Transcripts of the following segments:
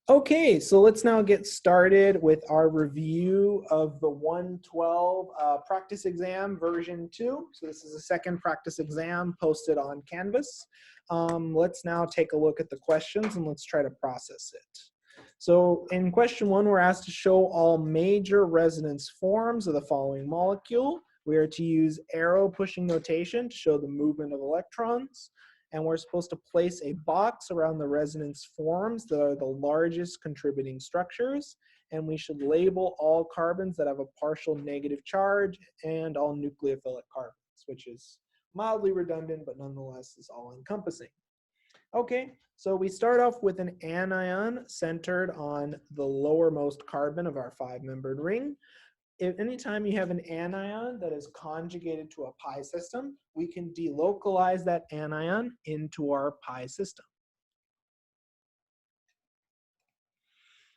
Okay, so let's now get started with our review of the 112 practice exam version 2. So this is a second practice exam posted on Canvas. Let's now take a look at the questions and let's try to process it. So in question 1, we're asked to show all major resonance forms of the following molecule. We are to use arrow pushing notation to show the movement of electrons. And we're supposed to place a box around the resonance forms that are the largest contributing structures. And we should label all carbons that have a partial negative charge and all nucleophilic carbons, which is mildly redundant, but nonetheless is all encompassing. Okay, so we start off with an anion centered on the lowermost carbon of our 5-membered ring. If anytime you have an anion that is conjugated to a pi system, we can delocalize that anion into our pi system.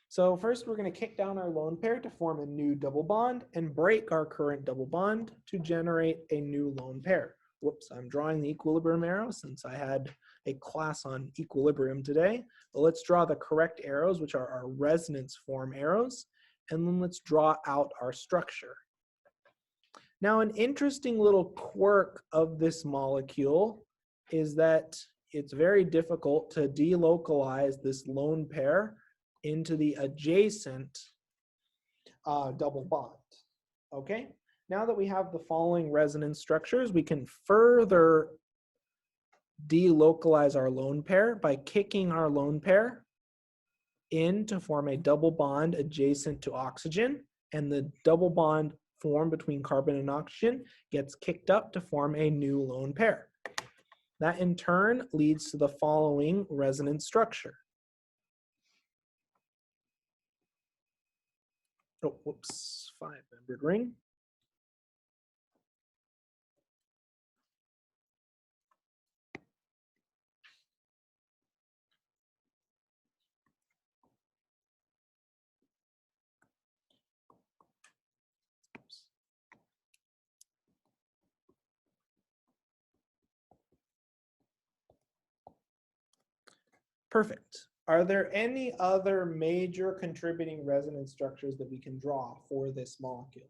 So first we're going to kick down our lone pair to form a new double bond and break our current double bond to generate a new lone pair. Whoops, I'm drawing the equilibrium arrow since I had a class on equilibrium today. But let's draw the correct arrows, which are our resonance form arrows. And then let's draw out our structure. Now, an interesting little quirk of this molecule is that it's very difficult to delocalize this lone pair into the adjacent double bond. Okay, now that we have the following resonance structures, we can further delocalize our lone pair by kicking our lone pair in to form a double bond adjacent to oxygen, and the double bond formed between carbon and oxygen gets kicked up to form a new lone pair. That in turn leads to the following resonance structure. Oh, whoops, 5-membered ring. Perfect. Are there any other major contributing resonance structures that we can draw for this molecule?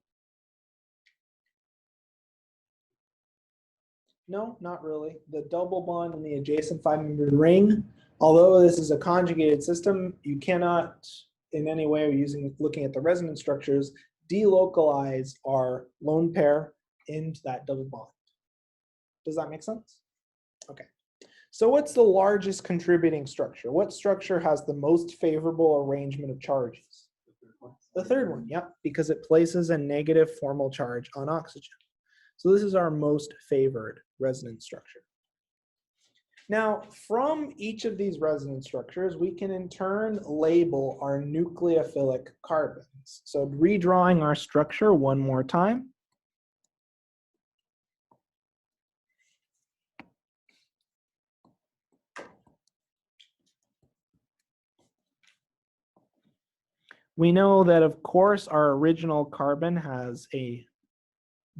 No, not really. The double bond in the adjacent 5-membered ring, although this is a conjugated system, you cannot in any way looking at the resonance structures, delocalize our lone pair into that double bond. Does that make sense? Okay. So what's the largest contributing structure? What structure has the most favorable arrangement of charges? The third one, yep, because it places a negative formal charge on oxygen. So this is our most favored resonance structure. Now, from each of these resonance structures, we can in turn label our nucleophilic carbons. So redrawing our structure one more time. We know that, of course, our original carbon has a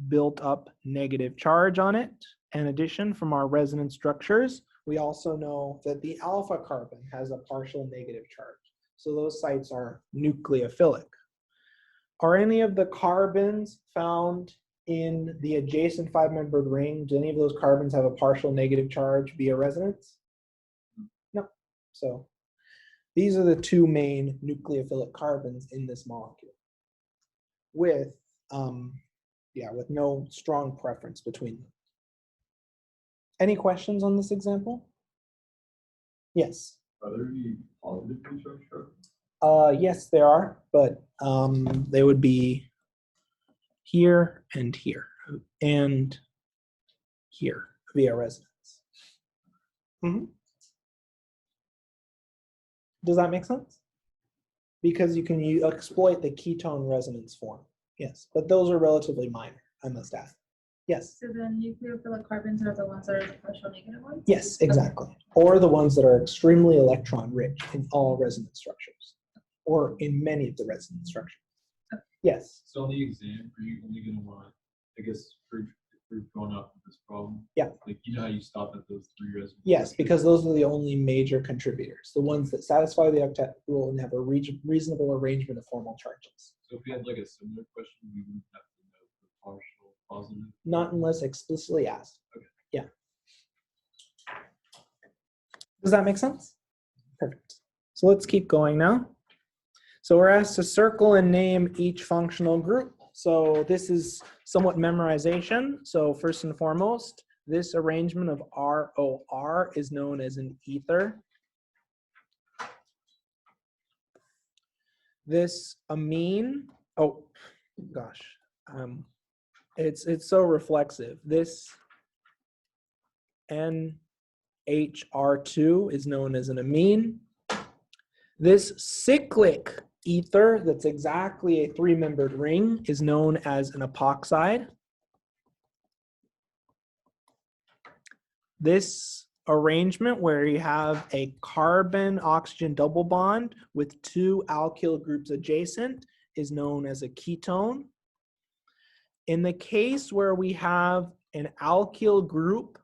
built-up negative charge on it. In addition, from our resonance structures, we also know that the alpha carbon has a partial negative charge. So those sites are nucleophilic. Are any of the carbons found in the adjacent 5-membered ring, do any of those carbons have a partial negative charge via resonance? No. So these are the two main nucleophilic carbons in this molecule with no strong preference between them. Any questions on this example? Yes. Are there any positive charge carbons? Yes, there are, but they would be here and here via resonance. Mm-hmm. Does that make sense? Because you can exploit the ketone resonance form. Yes, but those are relatively minor, I must add. Yes? So the nucleophilic carbons are the ones that are the partial negative ones? Yes, exactly. Okay. Or the ones that are extremely electron rich in all resonance structures, or in many of the resonance structures. Okay. Yes? So on the exam, are you only going to want, I guess, for for going off of this problem? Yeah. Like, you know how you stop at those 3 residue? Yes, because those are the only major contributors, the ones that satisfy the octet rule and have a reasonable arrangement of formal charges. So if we had like a similar question, we wouldn't have to know the partial positive? Not unless explicitly asked. Okay. Yeah. Does that make sense? Perfect. So let's keep going now. So we're asked to circle and name each functional group. So this is somewhat memorization. So first and foremost, this arrangement of ROR is known as an ether. This amine, oh gosh, it's so reflexive. This NHR2 is known as an amine. This cyclic ether that's exactly a 3-membered ring is known as an epoxide. This arrangement where you have a carbon-oxygen double bond with 2 alkyl groups adjacent is known as a ketone. In the case where we have an alkyl group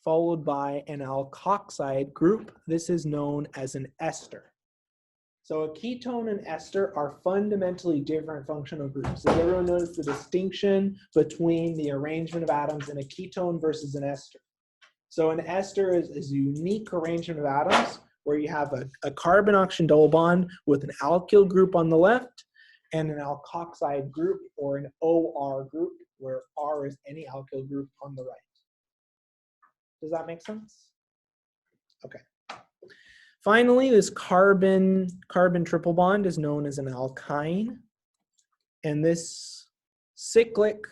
followed by an alkoxide group, this is known as an ester. So a ketone and ester are fundamentally different functional groups. Does everyone notice the distinction between the arrangement of atoms in a ketone versus an ester? So an ester is a unique arrangement of atoms where you have a carbon-oxygen double bond with an alkyl group on the left and an alkoxide group or an OR group where R is any alkyl group on the right. Does that make sense? Okay. Finally, this carbon-carbon triple bond is known as an alkyne. And this cyclic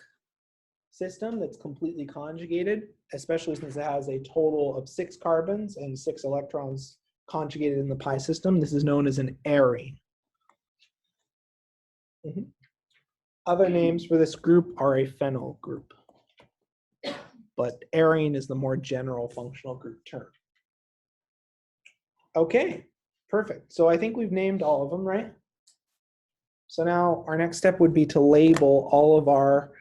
system that's completely conjugated, especially since it has a total of 6 carbons and 6 electrons conjugated in the pi system, this is known as an arene. Other names for this group are a phenyl group, but arene is the more general functional group term. Okay, perfect. So I think we've named all of them, right? So now our next step would be to label all of our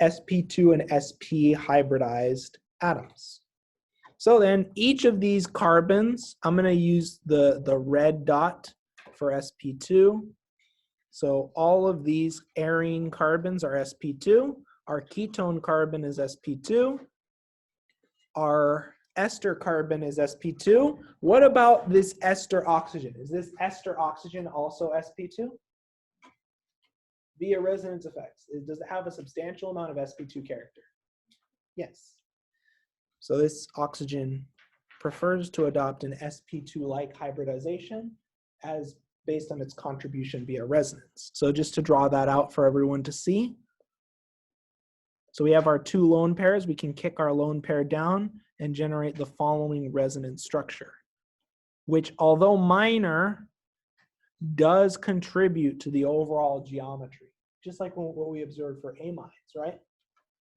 sp2 and sp hybridized atoms. So then each of these carbons, I'm going to use the red dot for sp2. So all of these arene carbons are sp2. Our ketone carbon is sp2. Our ester carbon is sp2. What about this ester oxygen? Is this ester oxygen also sp2? Via resonance effects, does it have a substantial amount of sp2 character? Yes. So this oxygen prefers to adopt an sp2-like hybridization as based on its contribution via resonance. So just to draw that out for everyone to see. So we have our 2 lone pairs. We can kick our lone pair down and generate the following resonance structure, which, although minor, does contribute to the overall geometry, just like what we observed for amines, right?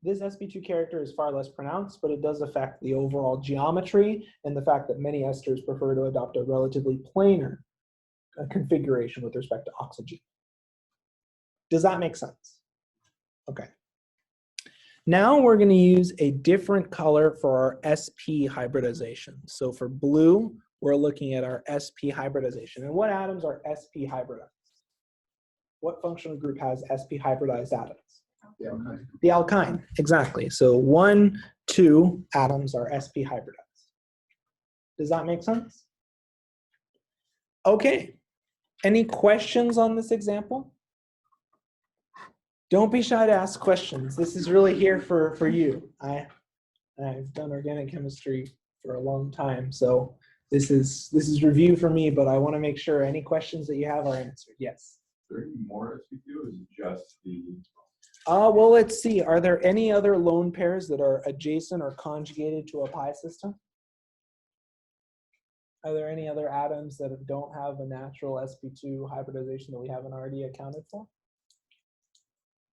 This sp2 character is far less pronounced, but it does affect the overall geometry and the fact that many esters prefer to adopt a relatively planar configuration with respect to oxygen. Does that make sense? Okay. Now we're going to use a different color for our sp hybridization. So for blue, we're looking at our sp hybridization. And what atoms are sp hybridized? What functional group has sp hybridized atoms? The alkyne. The alkyne, exactly. So 1, 2 atoms are sp hybridized. Does that make sense? Okay. Any questions on this example? Don't be shy to ask questions. This is really here for you. I've done organic chemistry for a long time, so this is review for me, but I want to make sure any questions that you have are answered. Yes. Is there any more sp2 or is it just the? Well, let's see. Are there any other lone pairs that are adjacent or conjugated to a pi system? Are there any other atoms that don't have a natural sp2 hybridization that we haven't already accounted for?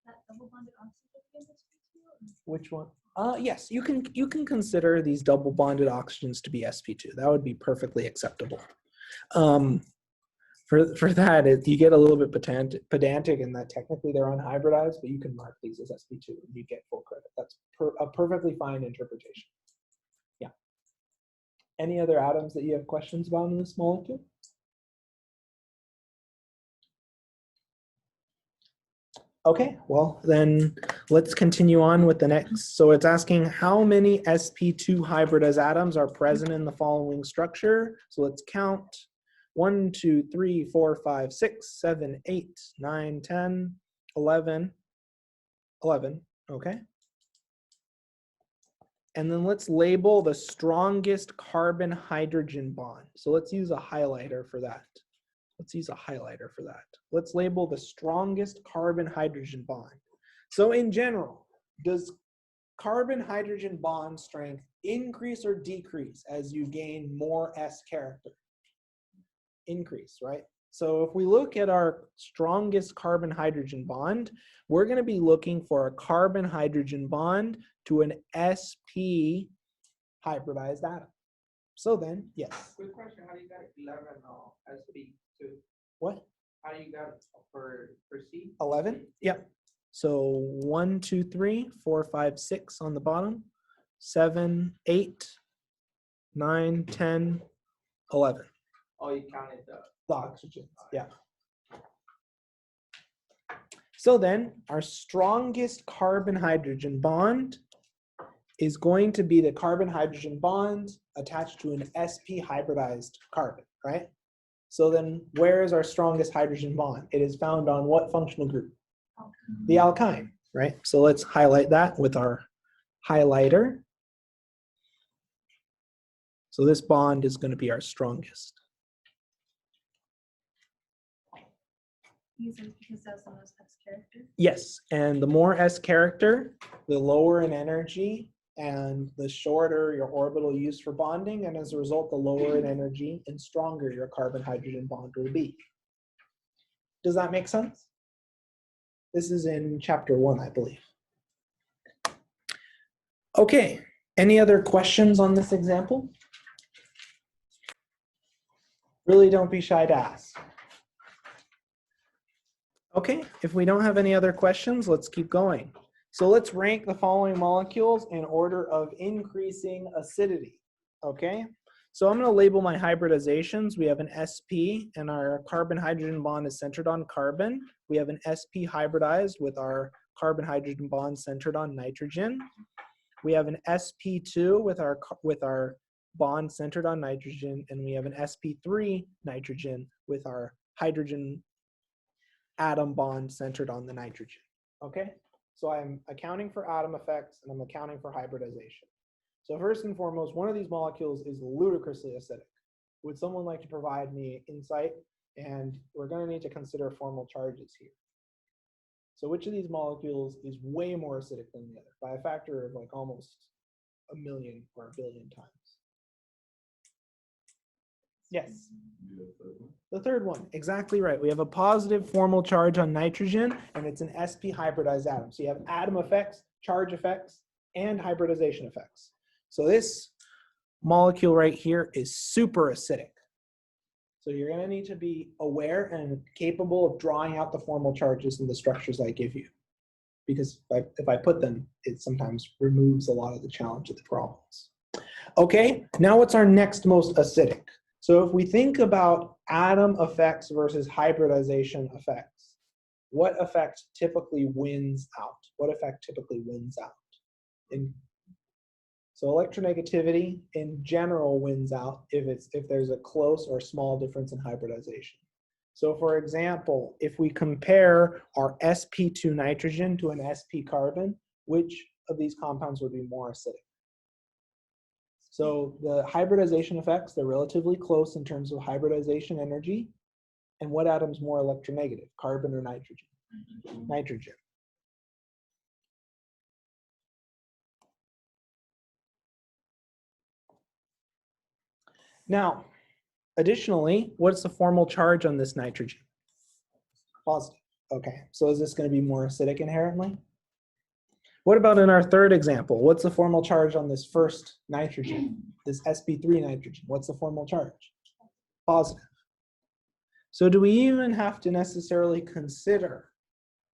That double bonded oxygen is sp2? Which one? Yes, you can consider these double bonded oxygens to be sp2. That would be perfectly acceptable. For For that, you get a little bit pedantic in that technically they're unhybridized, but you can mark these as sp2 and you get full credit. That's a perfectly fine interpretation. Yeah. Any other atoms that you have questions about in this molecule? Okay, well then let's continue on with the next. So it's asking how many sp2 hybridized atoms are present in the following structure. So let's count. 1, 2, 3, 4, 5, 6, 7, 8, 9, 10, 11. 11, okay. And then let's label the strongest carbon-hydrogen bond. So let's use a highlighter for that. Let's label the strongest carbon-hydrogen bond. So in general, does carbon-hydrogen bond strength increase or decrease as you gain more S character? Increase, right? So if we look at our strongest carbon-hydrogen bond, we're going to be looking for a carbon-hydrogen bond to an sp hybridized atom. So then, yes. Quick question, how do you got 11 sp2? What? How do you got for C? 11? Yep. So 1, 2, 3, 4, 5, 6 on the bottom, 7, 8, 9, 10, 11. Oh, you counted The oxygen, yeah. So then our strongest carbon-hydrogen bond is going to be the carbon-hydrogen bond attached to an sp hybridized carbon, right? So then where is our strongest hydrogen bond? It is found on what functional group? The alkyne, right? So let's highlight that with our highlighter. So this bond is going to be our strongest. Because that's the most S character. Yes, and the more S character, the lower in energy and the shorter your orbital used for bonding, and as a result, the lower in energy and stronger your carbon-hydrogen bond will be. Does that make sense? This is in chapter 1, I believe. Okay, any other questions on this example? Really don't be shy to ask. Okay, if we don't have any other questions, let's keep going. So let's rank the following molecules in order of increasing acidity, okay? So I'm gonna label my hybridizations. We have an sp and our carbon-hydrogen bond is centered on carbon. We have an sp hybridized with our carbon-hydrogen bond centered on nitrogen. We have an sp2 with our bond centered on nitrogen, and we have an sp3 nitrogen with our hydrogen atom bond centered on the nitrogen, okay? So I'm accounting for atom effects and I'm accounting for hybridization. So first and foremost, one of these molecules is ludicrously acidic. Would someone like to provide me insight? And we're going to need to consider formal charges here. So which of these molecules is way more acidic than the other by a factor of like almost 1 million or 1 billion times? Yes. The third one, exactly right. We have a positive formal charge on nitrogen, and it's an sp hybridized atom. So you have atom effects, charge effects, and hybridization effects. So this molecule right here is super acidic. So you're going to need to be aware and capable of drawing out the formal charges in the structures I give you. Because if I put them, it sometimes removes a lot of the challenge of the problems. Okay, now what's our next most acidic? So if we think about atom effects versus hybridization effects, what effect typically wins out? What effect typically wins out? So electronegativity in general wins out if there's a close or small difference in hybridization. So for example, if we compare our sp2 nitrogen to an sp carbon, which of these compounds would be more acidic? So the hybridization effects, they're relatively close in terms of hybridization energy. And what atom's more electronegative, carbon or nitrogen? Nitrogen. Now, additionally, what's the formal charge on this nitrogen? Positive. Okay, so is this going to be more acidic inherently? What about in our third example? What's the formal charge on this first nitrogen, this sp3 nitrogen? What's the formal charge? Positive. So do we even have to necessarily consider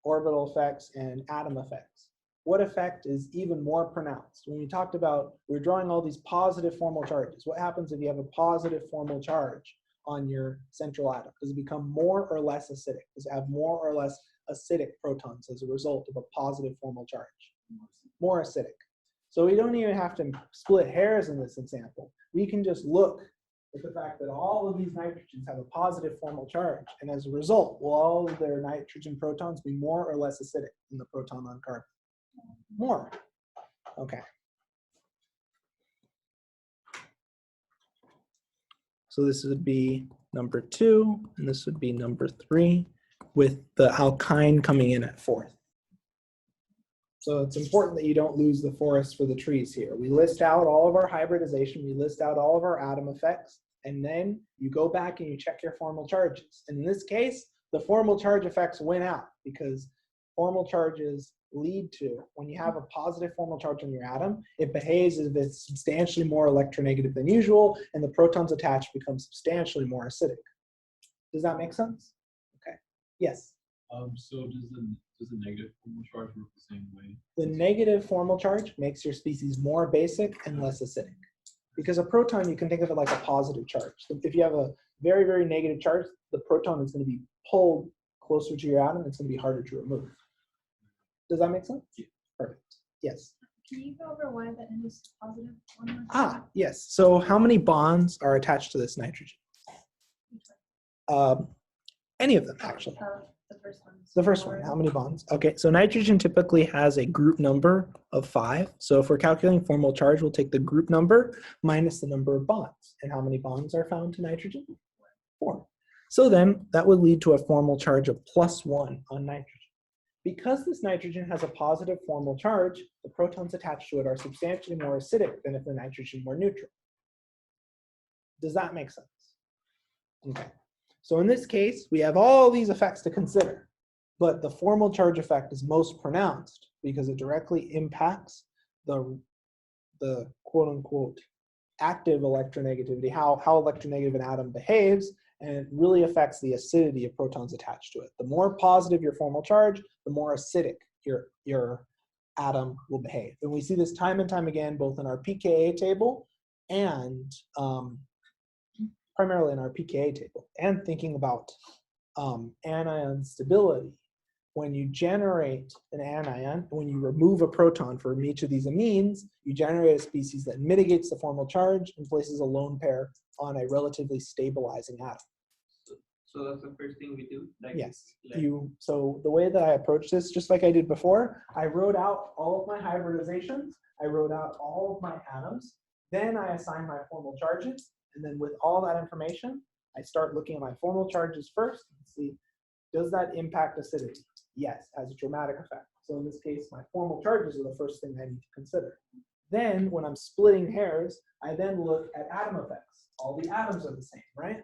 orbital effects and atom effects? What effect is even more pronounced? When we talked about, we're drawing all these positive formal charges. What happens if you have a positive formal charge on your central atom? Does it become more or less acidic? Does it have more or less acidic protons as a result of a positive formal charge? More acidic. So we don't even have to split hairs in this example. We can just look at the fact that all of these nitrogens have a positive formal charge, and as a result, will all of their nitrogen protons be more or less acidic than the proton on carbon? More. Okay. So this would be number 2, and this would be number 3, with the alkyne coming in at 4th. So it's important that you don't lose the forest for the trees here. We list out all of our hybridization, we list out all of our atom effects, and then you go back and you check your formal charges. And in this case, the formal charge effects win out because formal charges lead to, when you have a positive formal charge on your atom, it behaves as if it's substantially more electronegative than usual, and the protons attached become substantially more acidic. Does that make sense? Okay. Yes? So does the negative formal charge work the same way? The negative formal charge makes your species more basic and less acidic. Because a proton, you can think of it like a positive charge. If you have a very, very negative charge, the proton is going to be pulled closer to your atom. It's going to be harder to remove. Does that make sense? Yeah. Perfect. Yes. Can you go over why the N is positive? One more time? Ah, yes. So how many bonds are attached to this nitrogen? Any of them, actually. The first one. The first one, how many bonds? Okay, so nitrogen typically has a group number of 5. So if we're calculating formal charge, we'll take the group number minus the number of bonds. And how many bonds are found to nitrogen? 4. So then that would lead to a formal charge of +1 on nitrogen. Because this nitrogen has a positive formal charge, the protons attached to it are substantially more acidic than if the nitrogen were neutral. Does that make sense? Okay. So in this case, we have all these effects to consider, but the formal charge effect is most pronounced because it directly impacts the quote unquote active electronegativity, how electronegative an atom behaves, and it really affects the acidity of protons attached to it. The more positive your formal charge, the more acidic your atom will behave. And we see this time and time again, both in our pKa table and primarily in our pKa table, and thinking about anion stability. When you generate an anion, when you remove a proton from each of these amines, you generate a species that mitigates the formal charge and places a lone pair on a relatively stabilizing atom. So that's the first thing we do? Like, Yes. like, So the way that I approach this, just like I did before, I wrote out all of my hybridizations, I wrote out all of my atoms, then I assign my formal charges, and then with all that information, I start looking at my formal charges first and see, does that impact acidity? Yes, has a dramatic effect. So in this case, my formal charges are the first thing I need to consider. Then when I'm splitting hairs, I then look at atom effects. All the atoms are the same, right?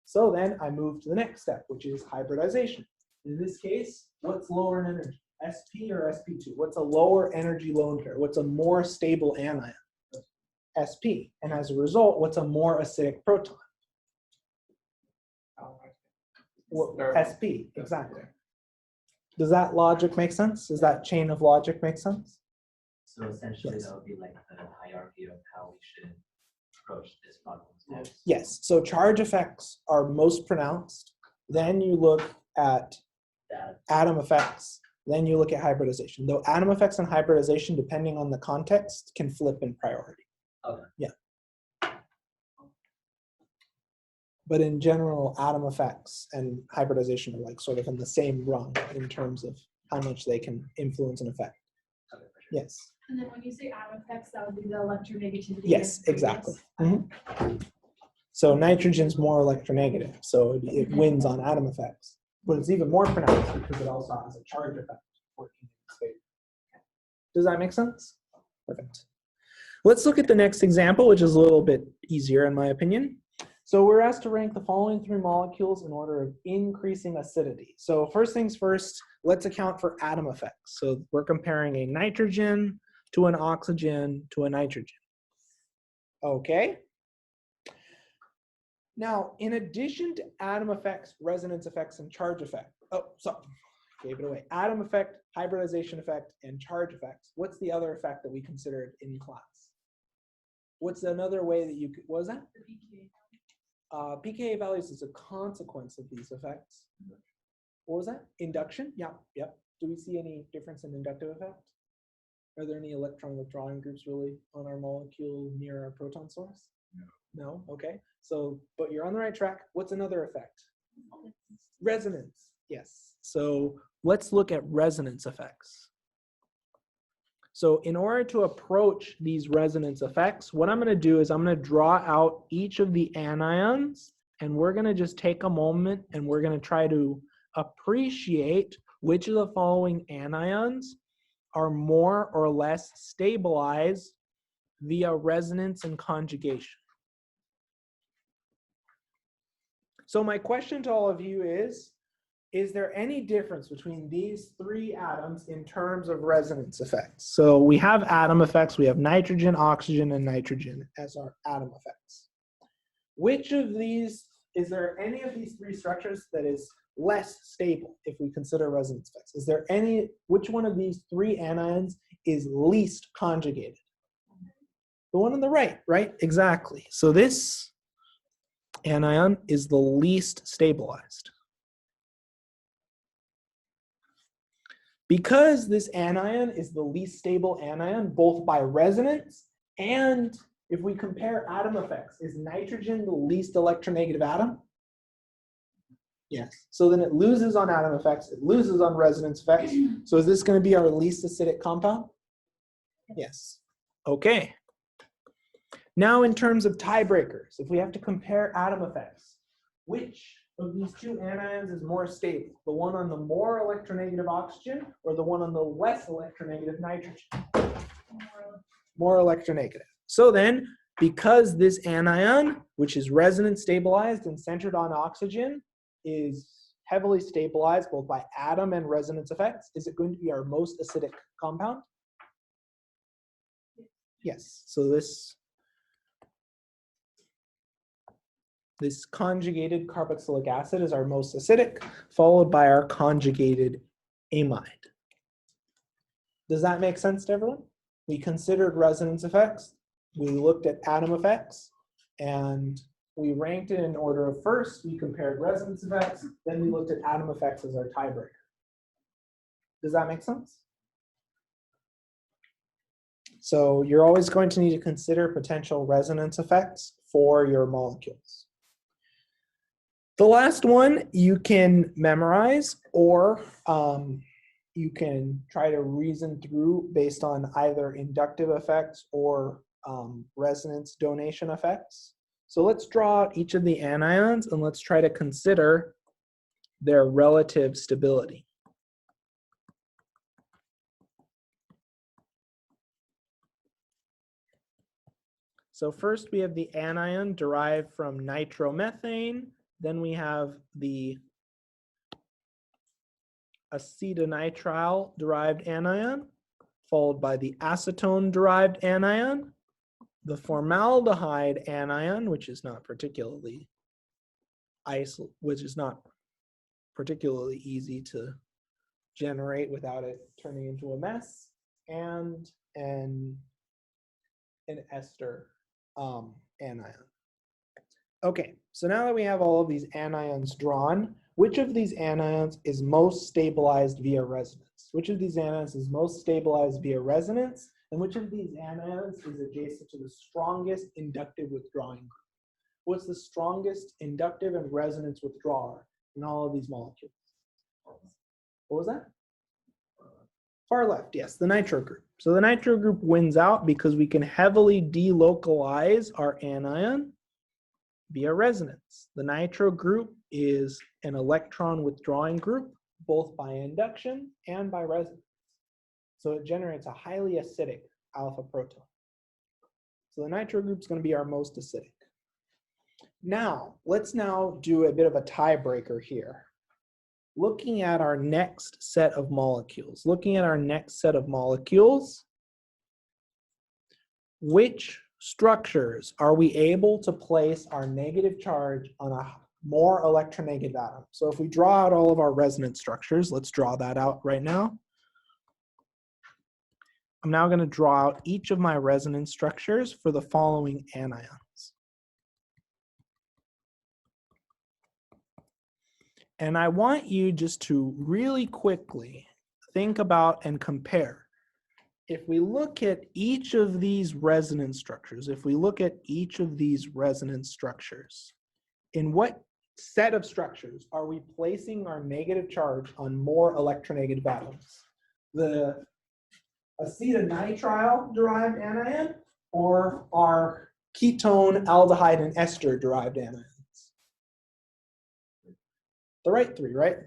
So then I move to the next step, which is hybridization. In this case, what's lower in energy? SP or SP2? What's a lower energy lone pair? What's a more stable anion? SP. And as a result, what's a more acidic proton? SP, exactly. Does that logic make sense? Does that chain of logic make sense? So essentially, Yes. that would be like the hierarchy of how we should approach this problem. Yes. So charge effects are most pronounced. Then you look at That atom effects. Then you look at hybridization. Though atom effects and hybridization, depending on the context, can flip in priority. Okay. Yeah. But in general, atom effects and hybridization are like sort of in the same rung in terms of how much they can influence and affect. Okay, for sure. Yes. And then when you say atom effects, that would be the electronegativity. Yes, and exactly. radius. Mhm. So nitrogen's more electronegative, so it wins on atom effects. But it's even more pronounced because it also has a charge effect working in its favor. Does that make sense? Perfect. Let's look at the next example, which is a little bit easier in my opinion. So we're asked to rank the following 3 molecules in order of increasing acidity. So first things first, let's account for atom effects. So we're comparing a nitrogen to an oxygen to a nitrogen. Okay. Now, in addition to atom effects, resonance effects, and charge effect, gave it away. Atom effect, hybridization effect, and charge effects. What's the other effect that we considered in class? What's another way that you could, what was that? The PK. pKa values is a consequence of these effects. What was that? Induction? Yep. Do we see any difference in inductive effect? Are there any electron withdrawing groups really on our molecule near our proton source? No? Okay. So, but you're on the right track. What's another effect? Resonance. Yes. So let's look at resonance effects. So in order to approach these resonance effects, what I'm going to do is I'm going to draw out each of the anions, and we're going to just take a moment and we're going to try to appreciate which of the following anions are more or less stabilized via resonance and conjugation. So my question to all of you is there any difference between these three atoms in terms of resonance effects? So we have atom effects, we have nitrogen, oxygen, and nitrogen as our atom effects. Which of these, is there any of these three structures that is less stable if we consider resonance effects? Is there any, which one of these three anions is least conjugated? The one on the right, right? Exactly. So this anion is the least stabilized. Because this anion is the least stable anion, both by resonance and if we compare atom effects, is nitrogen the least electronegative atom? Yes. So then it loses on atom effects, it loses on resonance effects. So is this going to be our least acidic compound? Yes. Okay. Now in terms of tiebreakers, if we have to compare atom effects, which of these two anions is more stable? The one on the more electronegative oxygen or the one on the less electronegative nitrogen? More electronegative. So then, because this anion, which is resonance stabilized and centered on oxygen, is heavily stabilized both by atom and resonance effects, is it going to be our most acidic compound? Yes. So this conjugated carboxylic acid is our most acidic, followed by our conjugated amide. Does that make sense to everyone? We considered resonance effects, we looked at atom effects, and we ranked it in order of first. We compared resonance effects, then we looked at atom effects as our tiebreaker. Does that make sense? So you're always going to need to consider potential resonance effects for your molecules. The last one you can memorize, or you can try to reason through based on either inductive effects or resonance donation effects. So let's draw out each of the anions and let's try to consider their relative stability. So first we have the anion derived from nitromethane. Then we have the acetonitrile derived anion, followed by the acetone derived anion, the formaldehyde anion, which is not particularly easy to generate without it turning into a mess, and an ester anion. Okay, so now that we have all of these anions drawn, which of these anions is most stabilized via resonance? Which of these anions is most stabilized via resonance? And which of these anions is adjacent to the strongest inductive withdrawing group? What's the strongest inductive and resonance withdrawer in all of these molecules? What was that? Far left, yes, the nitro group. So the nitro group wins out because we can heavily delocalize our anion via resonance. The nitro group is an electron withdrawing group, both by induction and by resonance. So it generates a highly acidic alpha proton. So the nitro group is going to be our most acidic. Now, let's now do a bit of a tiebreaker here. Looking at our next set of molecules, which structures are we able to place our negative charge on a more electronegative atom? So if we draw out all of our resonance structures, let's draw that out right now. I'm now going to draw out each of my resonance structures for the following anions. And I want you just to really quickly think about and compare. If we look at each of these resonance structures, in what set of structures are we placing our negative charge on more electronegative atoms? The acetonitrile derived anion or our ketone, aldehyde, and ester derived anions? The right three, right?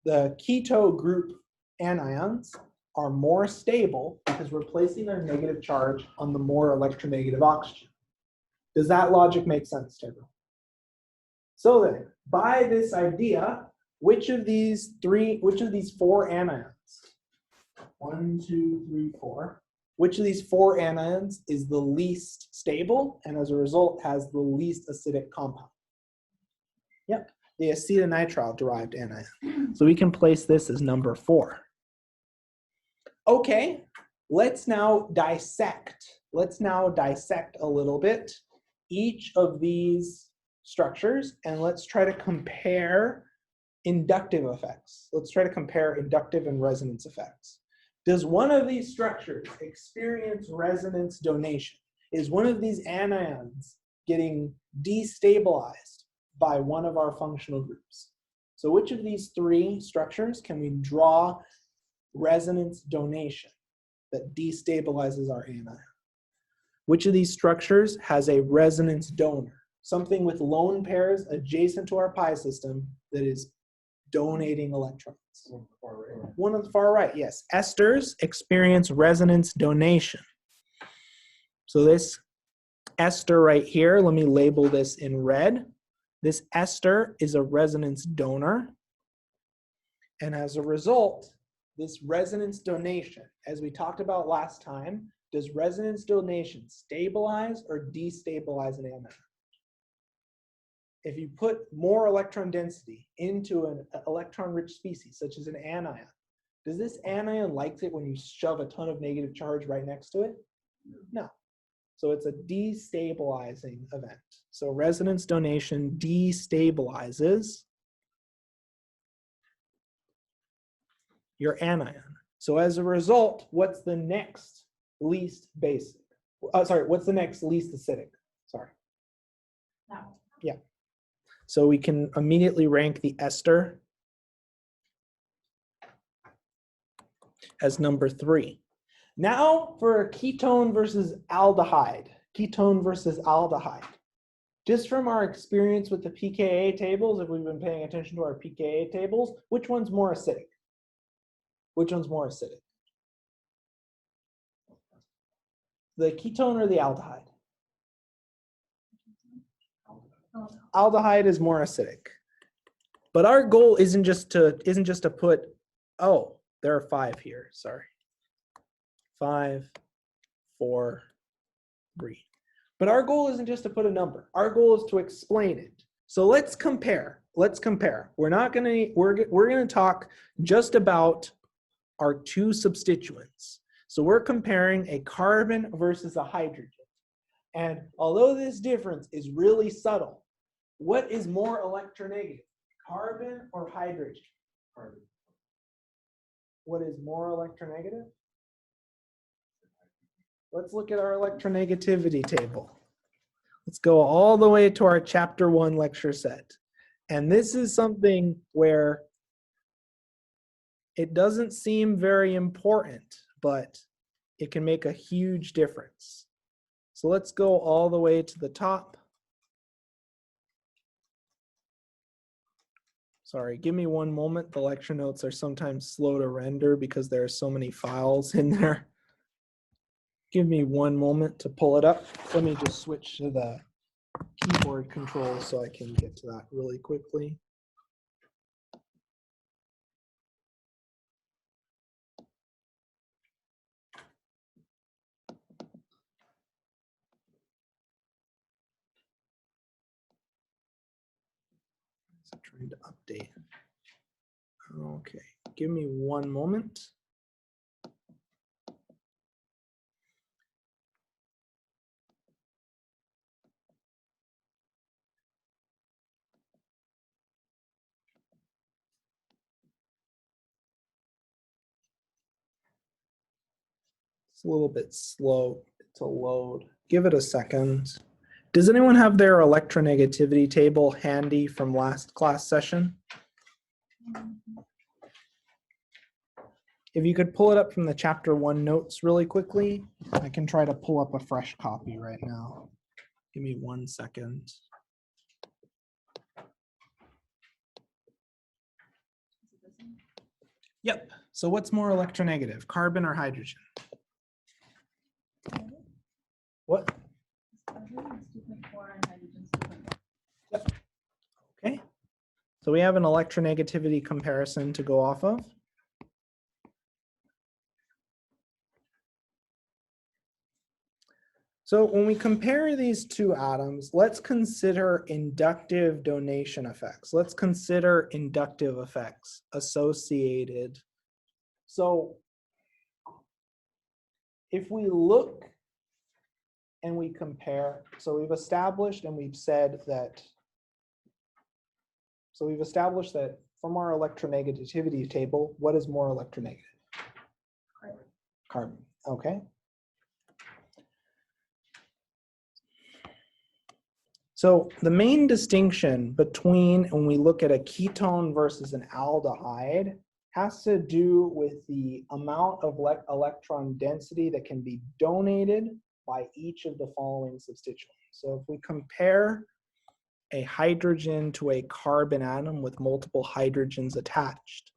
The keto group anions are more stable because we're placing our negative charge on the more electronegative oxygen. Does that logic make sense to everyone? So then, by this idea, which of these four anions, 1, 2, 3, 4, which of these four anions is the least stable and as a result has the least acidic compound? Yep, the acetonitrile derived anion. So we can place this as number 4. Okay, let's now dissect a little bit each of these structures and let's try to compare inductive effects. Let's try to compare inductive and resonance effects. Does one of these structures experience resonance donation? Is one of these anions getting destabilized by one of our functional groups? So which of these 3 structures can we draw resonance donation that destabilizes our anion? Which of these structures has a resonance donor? Something with lone pairs adjacent to our pi system that is donating electrons. One on the far right, yes. Esters experience resonance donation. So this ester right here, let me label this in red. This ester is a resonance donor. And as a result, this resonance donation, as we talked about last time, does resonance donation stabilize or destabilize an anion? If you put more electron density into an electron-rich species, such as an anion, does this anion like it when you shove a ton of negative charge right next to it? No. So it's a destabilizing event. So resonance donation destabilizes your anion. So as a result, what's the next least basic? What's the next least acidic? Sorry. No. Yeah. So we can immediately rank the ester as number 3. Now for ketone versus aldehyde. Ketone versus aldehyde. Just from our experience with the pKa tables, if we've been paying attention to our pKa tables, which one's more acidic? Which one's more acidic? The ketone or the aldehyde? Aldehyde is more acidic. But our goal isn't just to put, oh, there are 5 here, sorry. 5, 4, 3. But our goal isn't just to put a number. Our goal is to explain it. So let's compare. We're gonna talk just about our 2 substituents. So we're comparing a carbon versus a hydrogen. And although this difference is really subtle, what is more electronegative, carbon or hydrogen? Carbon. What is more electronegative? Let's look at our electronegativity table. Let's go all the way to our chapter 1 lecture set. And this is something where it doesn't seem very important, but it can make a huge difference. So let's go all the way to the top. Sorry, give me one moment. The lecture notes are sometimes slow to render because there are so many files in there. Give me one moment to pull it up. Let me just switch to the keyboard controls so I can get to that really quickly. Trying to update. Okay, give me one moment. It's a little bit slow to load. Give it a second. Does anyone have their electronegativity table handy from last class session? If you could pull it up from the chapter 1 notes really quickly, I can try to pull up a fresh copy right now. Give me 1 second. Yep. So what's more electronegative, carbon or hydrogen? What? Carbon is 2.4 and hydrogen is 2.1. Okay. So we have an electronegativity comparison to go off of. So when we compare these two atoms, let's consider inductive donation effects. Let's consider inductive effects associated. So if we look and we compare, so we've established and we've said that, so we've established that from our electronegativity table, what is more electronegative? Carbon. Carbon, okay. So the main distinction between when we look at a ketone versus an aldehyde has to do with the amount of electron density that can be donated by each of the following substituents. So if we compare a hydrogen to a carbon atom with multiple hydrogens attached,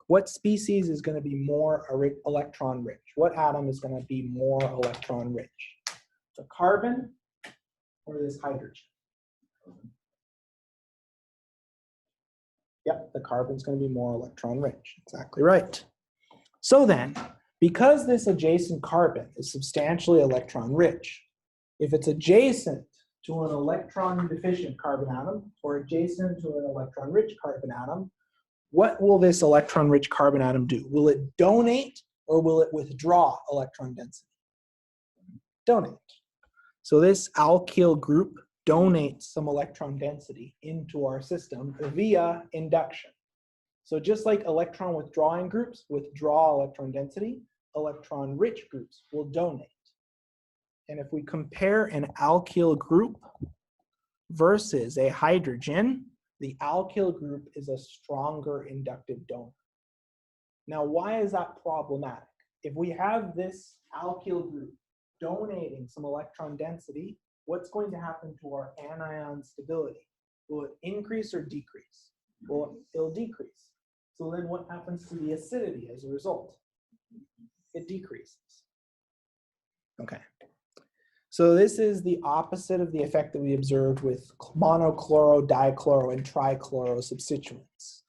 what species is going to be more electron rich? What atom is going to be more electron rich? The carbon or this hydrogen? Yep, the carbon's going to be more electron rich. Exactly right. So then, because this adjacent carbon is substantially electron rich, if it's adjacent to an electron deficient carbon atom or adjacent to an electron rich carbon atom, what will this electron rich carbon atom do? Will it donate or will it withdraw electron density? Donate. So this alkyl group donates some electron density into our system via induction. So just like electron withdrawing groups withdraw electron density, electron rich groups will donate. And if we compare an alkyl group versus a hydrogen, the alkyl group is a stronger inductive donor. Now, why is that problematic? If we have this alkyl group donating some electron density, what's going to happen to our anion stability? Will it increase or decrease? Well, it'll decrease. So then what happens to the acidity as a result? It decreases. Okay. So this is the opposite of the effect that we observed with monochloro, dichloro, and trichloro substituents.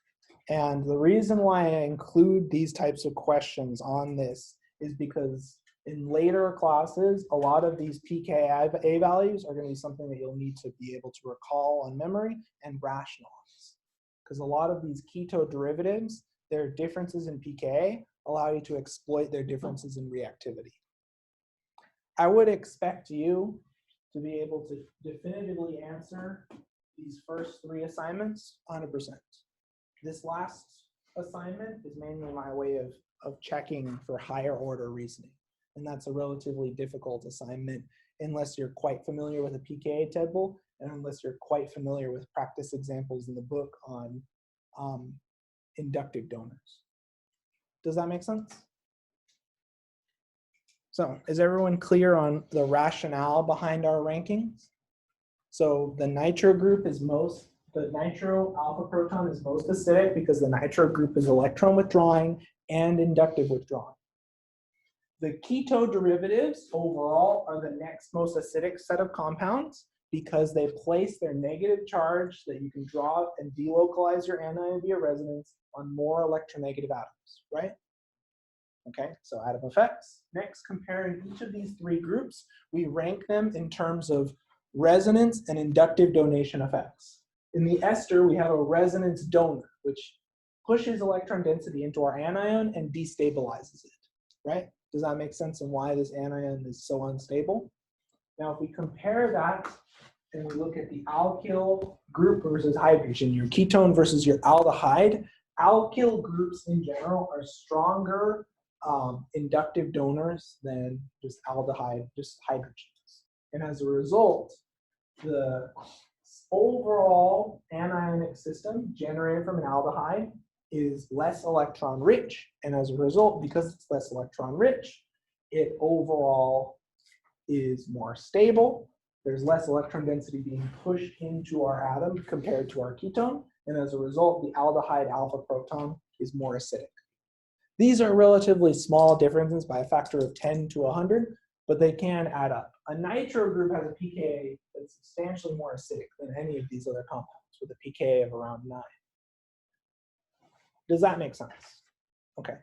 And the reason why I include these types of questions on this is because in later classes, a lot of these pKa values are going to be something that you'll need to be able to recall on memory and rationalize. Because a lot of these keto derivatives, their differences in pKa allow you to exploit their differences in reactivity. I would expect you to be able to definitively answer these first 3 assignments 100%. This last assignment is mainly my way of checking for higher order reasoning. And that's a relatively difficult assignment unless you're quite familiar with a pKa table and unless you're quite familiar with practice examples in the book on inductive donors. Does that make sense? So is everyone clear on the rationale behind our rankings? So the nitro group is the nitro alpha proton is most acidic because the nitro group is electron withdrawing and inductive withdrawing. The keto derivatives overall are the next most acidic set of compounds because they place their negative charge that you can draw and delocalize your anion via resonance on more electronegative atoms, right? Okay, so atom effects. Next, comparing each of these 3 groups, we rank them in terms of resonance and inductive donation effects. In the ester, we have a resonance donor, which pushes electron density into our anion and destabilizes it, right? Does that make sense and why this anion is so unstable? Now, if we compare that and we look at the alkyl group versus hydrogen, your ketone versus your aldehyde, alkyl groups in general are stronger inductive donors than just aldehyde, just hydrogens. And as a result, the overall anionic system generated from an aldehyde is less electron rich. And as a result, because it's less electron rich, it overall is more stable. There's less electron density being pushed into our atom compared to our ketone. And as a result, the aldehyde alpha proton is more acidic. These are relatively small differences by a factor of 10 to 100, but they can add up. A nitro group has a pKa that's substantially more acidic than any of these other compounds with a pKa of around 9. Does that make sense? Okay.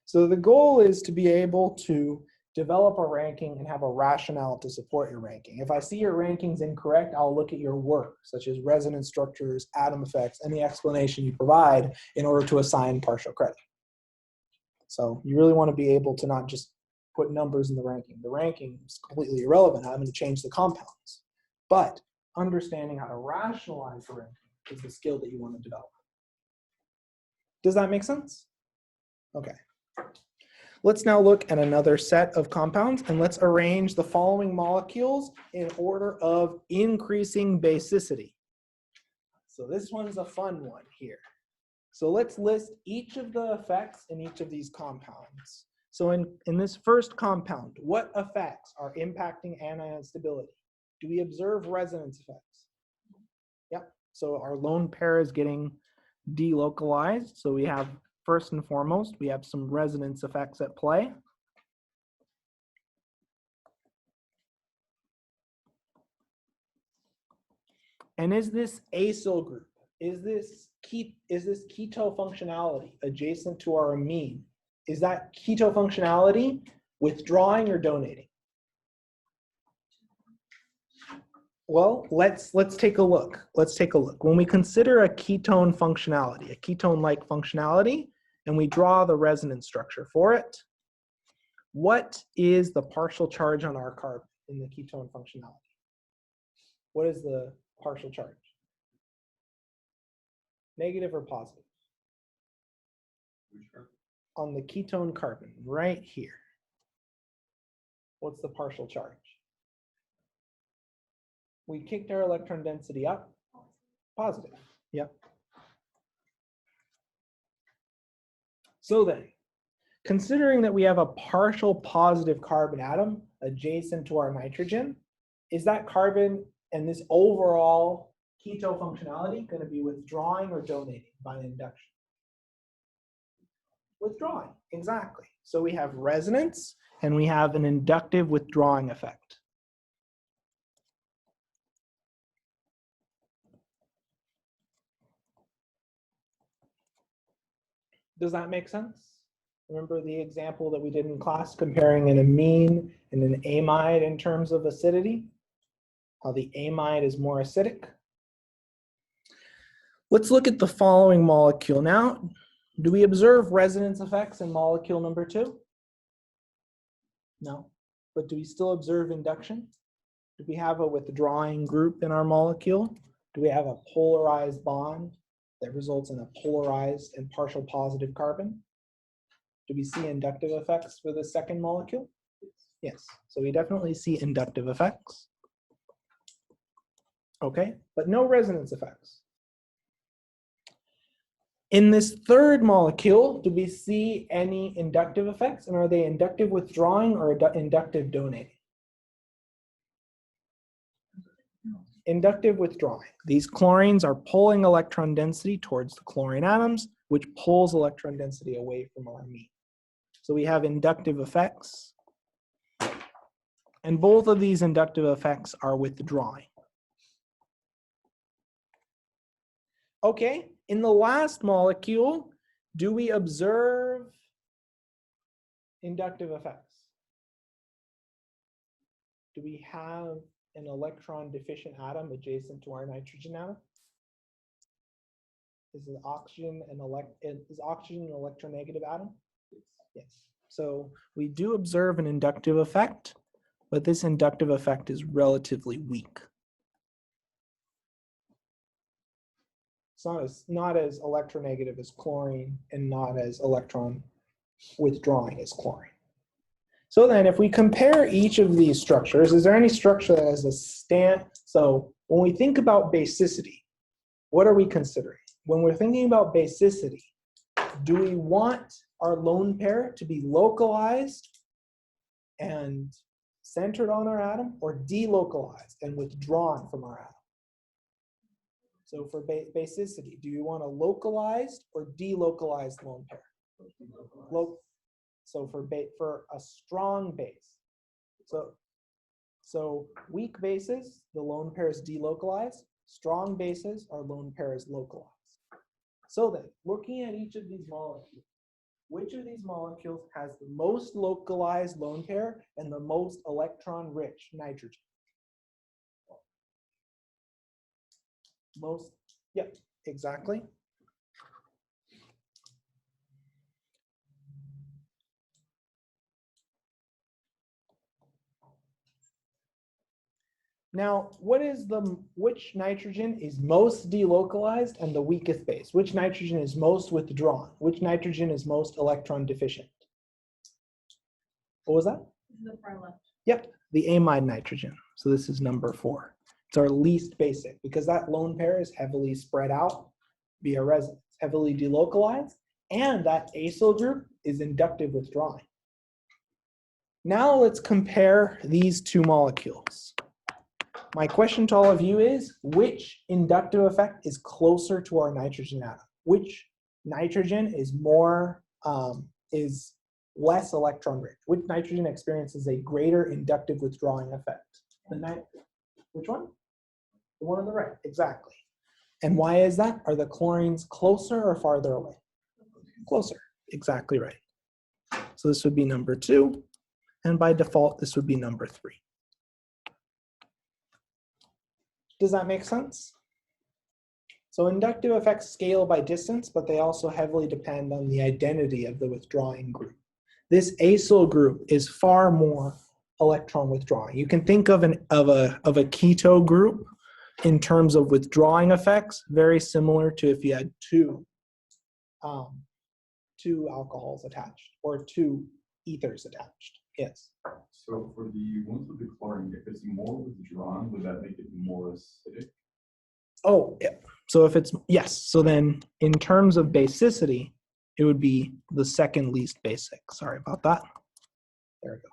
So the goal is to be able to develop a ranking and have a rationale to support your ranking. If I see your rankings incorrect, I'll look at your work, such as resonance structures, atom effects, and the explanation you provide in order to assign partial credit. So you really want to be able to not just put numbers in the ranking. The ranking is completely irrelevant. I'm going to change the compounds. But understanding how to rationalize the ranking is the skill that you want to develop. Does that make sense? Okay. Let's now look at another set of compounds, and let's arrange the following molecules in order of increasing basicity. So this one's a fun one here. So let's list each of the effects in each of these compounds. So in this first compound, what effects are impacting anion stability? Do we observe resonance effects? Yep. So our lone pair is getting delocalized. So we have, first and foremost, we have some resonance effects at play. And is this acyl group? Is this keto functionality adjacent to our amine? Is that keto functionality withdrawing or donating? Well, let's take a look. Let's take a look. When we consider a ketone functionality, a ketone-like functionality, and we draw the resonance structure for it, what is the partial charge on our carbon in the ketone functionality? What is the partial charge? Negative or positive? On the ketone carbon, right here. What's the partial charge? We kicked our electron density up. Positive. Yep. So then, considering that we have a partial positive carbon atom adjacent to our nitrogen, is that carbon and this overall keto functionality going to be withdrawing or donating by an induction? Withdrawing, exactly. So we have resonance and we have an inductive withdrawing effect. Does that make sense? Remember the example that we did in class comparing an amine and an amide in terms of acidity? How the amide is more acidic? Let's look at the following molecule now. Do we observe resonance effects in molecule number 2? No. But do we still observe induction? Do we have a withdrawing group in our molecule? Do we have a polarized bond that results in a polarized and partial positive carbon? Do we see inductive effects for the second molecule? Yes. So we definitely see inductive effects. Okay, but no resonance effects. In this third molecule, do we see any inductive effects? And are they inductive withdrawing or inductive donating? Inductive withdrawing. These chlorines are pulling electron density towards the chlorine atoms, which pulls electron density away from our amine. So we have inductive effects. And both of these inductive effects are withdrawing. Okay, in the last molecule, do we observe inductive effects? Do we have an electron deficient atom adjacent to our nitrogen atom? Is the oxygen an electronegative atom? Yes. So we do observe an inductive effect, but this inductive effect is relatively weak. It's not as electronegative as chlorine and not as electron withdrawing as chlorine. So then if we compare each of these structures, is there any structure that has a so when we think about basicity, what are we considering? When we're thinking about basicity, do we want our lone pair to be localized and centered on our atom, or delocalized and withdrawn from our atom? So for basicity, do you want a localized or delocalized lone pair? So for a strong base, so weak bases, the lone pair is delocalized. Strong bases, our lone pair is localized. So then, looking at each of these molecules, which of these molecules has the most localized lone pair and the most electron-rich nitrogen? Most, yep, exactly. Now, which nitrogen is most delocalized and the weakest base? Which nitrogen is most withdrawn? Which nitrogen is most electron deficient? What was that? This is the far left. Yep, the amide nitrogen. So this is number 4. It's our least basic because that lone pair is heavily spread out via resonance, heavily delocalized, and that acyl group is inductive withdrawing. Now let's compare these two molecules. My question to all of you is, which inductive effect is closer to our nitrogen atom? Which nitrogen is less electron rich? Which nitrogen experiences a greater inductive withdrawing effect? Which one? The one on the right, exactly. And why is that? Are the chlorines closer or farther away? Closer, exactly right. So this would be number 2, and by default, this would be number 3. Does that make sense? So inductive effects scale by distance, but they also heavily depend on the identity of the withdrawing group. This acyl group is far more electron withdrawing. You can think of a keto group in terms of withdrawing effects, very similar to if you had two alcohols attached or 2 ethers attached. Yes. So for the ones with the chlorine, if it's more withdrawn, would that make it more acidic? Oh, yeah. So if it's, yes. So then in terms of basicity, it would be the second least basic. Sorry about that. There we go.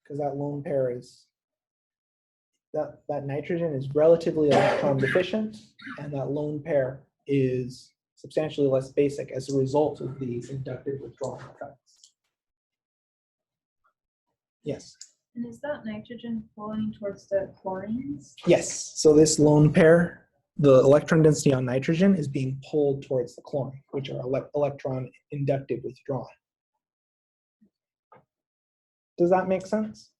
Because that lone pair is, that nitrogen is relatively electron deficient, and that lone pair is substantially less basic as a result of these inductive withdrawal effects. Yes. And is that nitrogen flowing towards the chlorines? Yes. So this lone pair, the electron density on nitrogen is being pulled towards the chlorine, which are electron inductive withdrawing. Does that make sense?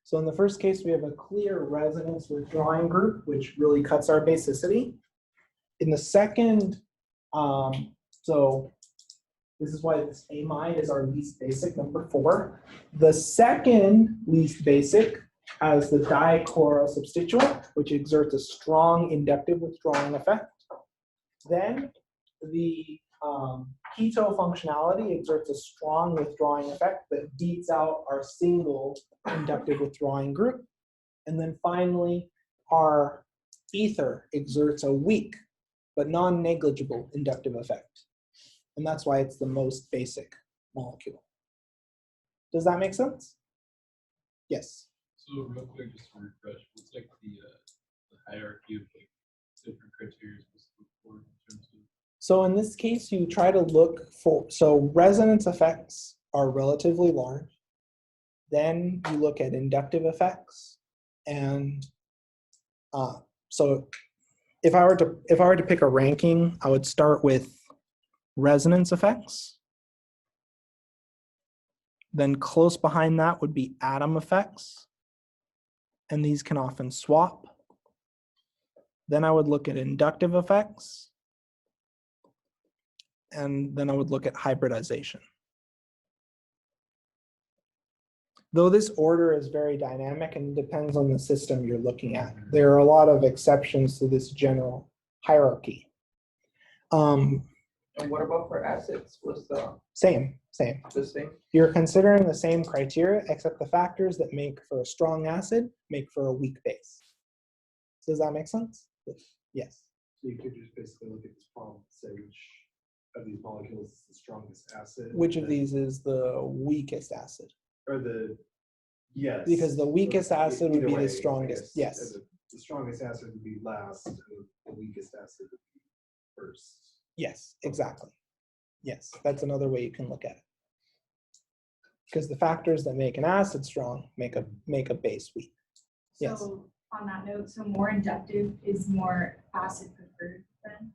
So in the first case, we have a clear resonance withdrawing group, which really cuts our basicity. In the second, so this is why this amide is our least basic, number 4. The second least basic has the dichloro substituent, which exerts a strong inductive withdrawing effect. Then the keto functionality exerts a strong withdrawing effect that beats out our single inductive withdrawing group. And then finally, our ether exerts a weak but non-negligible inductive effect. And that's why it's the most basic molecule. Does that make sense? Yes. So real quick, just to refresh, what's like the hierarchy of like different criteria supposed to look for in terms of? So in this case, you try to look for, so resonance effects are relatively large. Then you look at inductive effects. And so if I were to pick a ranking, I would start with resonance effects. Then close behind that would be atom effects. And these can often swap. Then I would look at inductive effects. And then I would look at hybridization. Though this order is very dynamic and depends on the system you're looking at, there are a lot of exceptions to this general hierarchy. And what about for acids? Was the Same. same? You're considering the same criteria, except the factors that make for a strong acid make for a weak base. Does that make sense? Yes. So you could just basically look at this problem and say which of these molecules is the strongest acid. Which of these is the weakest acid? Or the, yes. Because the weakest acid would Either be way, the strongest. I guess. Yes. The strongest acid would be last, and the weakest acid would be first. Yes, exactly. Yes, that's another way you can look at it. Because the factors that make an acid strong make a base weak. Yes. So on that note, so more inductive is more acid preferred then?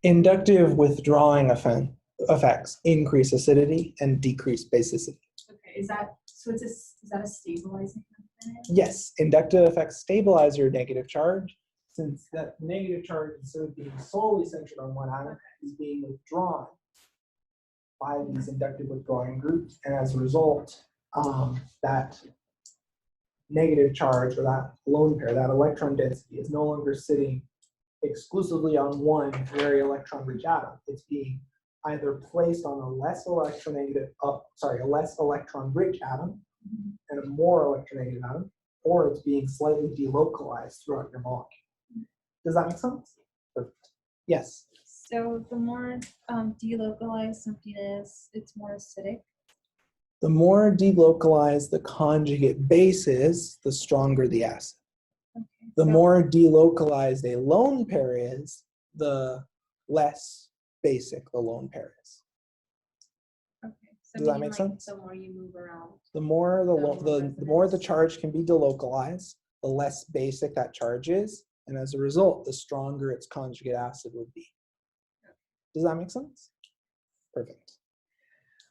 Inductive withdrawing effects increase acidity and decrease basicity. Okay, is that a stabilizing component? Yes, inductive effects stabilize your negative charge, since that negative charge, instead of being solely centered on one atom, is being withdrawn by these inductive withdrawing groups, and as a result, that negative charge or that lone pair, that electron density, is no longer sitting exclusively on one very electron-rich atom. It's being either placed on a less electron-rich atom and a more electronegative atom, or it's being slightly delocalized throughout your molecule. Does that make sense? Perfect. Yes. So the more delocalized something is, it's more acidic. The more delocalized the conjugate base is, the stronger the acid. Okay, The so- more delocalized a lone pair is, the less basic the lone pair is. Okay, so Does that meaning, make sense? The more you move around. The more the more the resonance. charge can be delocalized, the less basic that charge is, and as a result, the stronger its conjugate acid would be. Does that make sense? Perfect.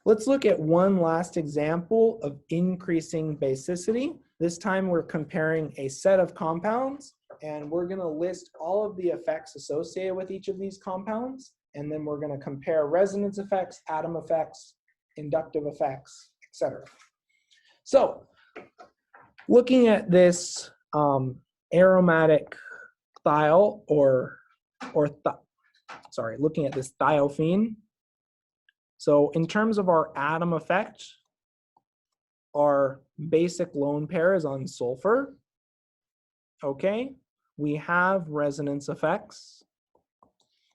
Let's look at one last example of increasing basicity. This time we're comparing a set of compounds, and we're going to list all of the effects associated with each of these compounds, and then we're going to compare resonance effects, atom effects, inductive effects, etc. So, looking at this aromatic thiol looking at this thiophene. So in terms of our atom effect, our basic lone pair is on sulfur. Okay, we have resonance effects.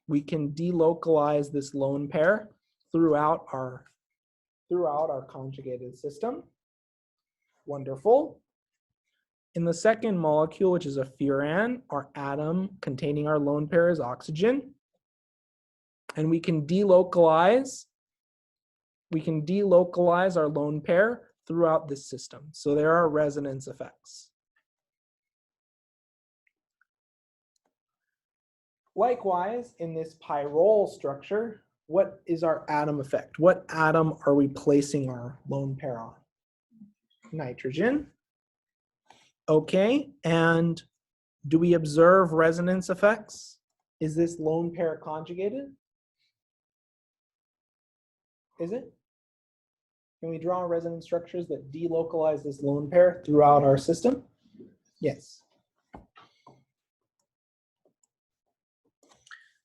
We can delocalize this lone pair throughout our conjugated system. Wonderful. In the second molecule, which is a furan, our atom containing our lone pair is oxygen. And we can delocalize our lone pair throughout this system. So there are resonance effects. Likewise, in this pyrrole structure, what is our atom effect? What atom are we placing our lone pair on? Nitrogen. Okay, and do we observe resonance effects? Is this lone pair conjugated? Is it? Can we draw resonance structures that delocalize this lone pair throughout our system? Yes.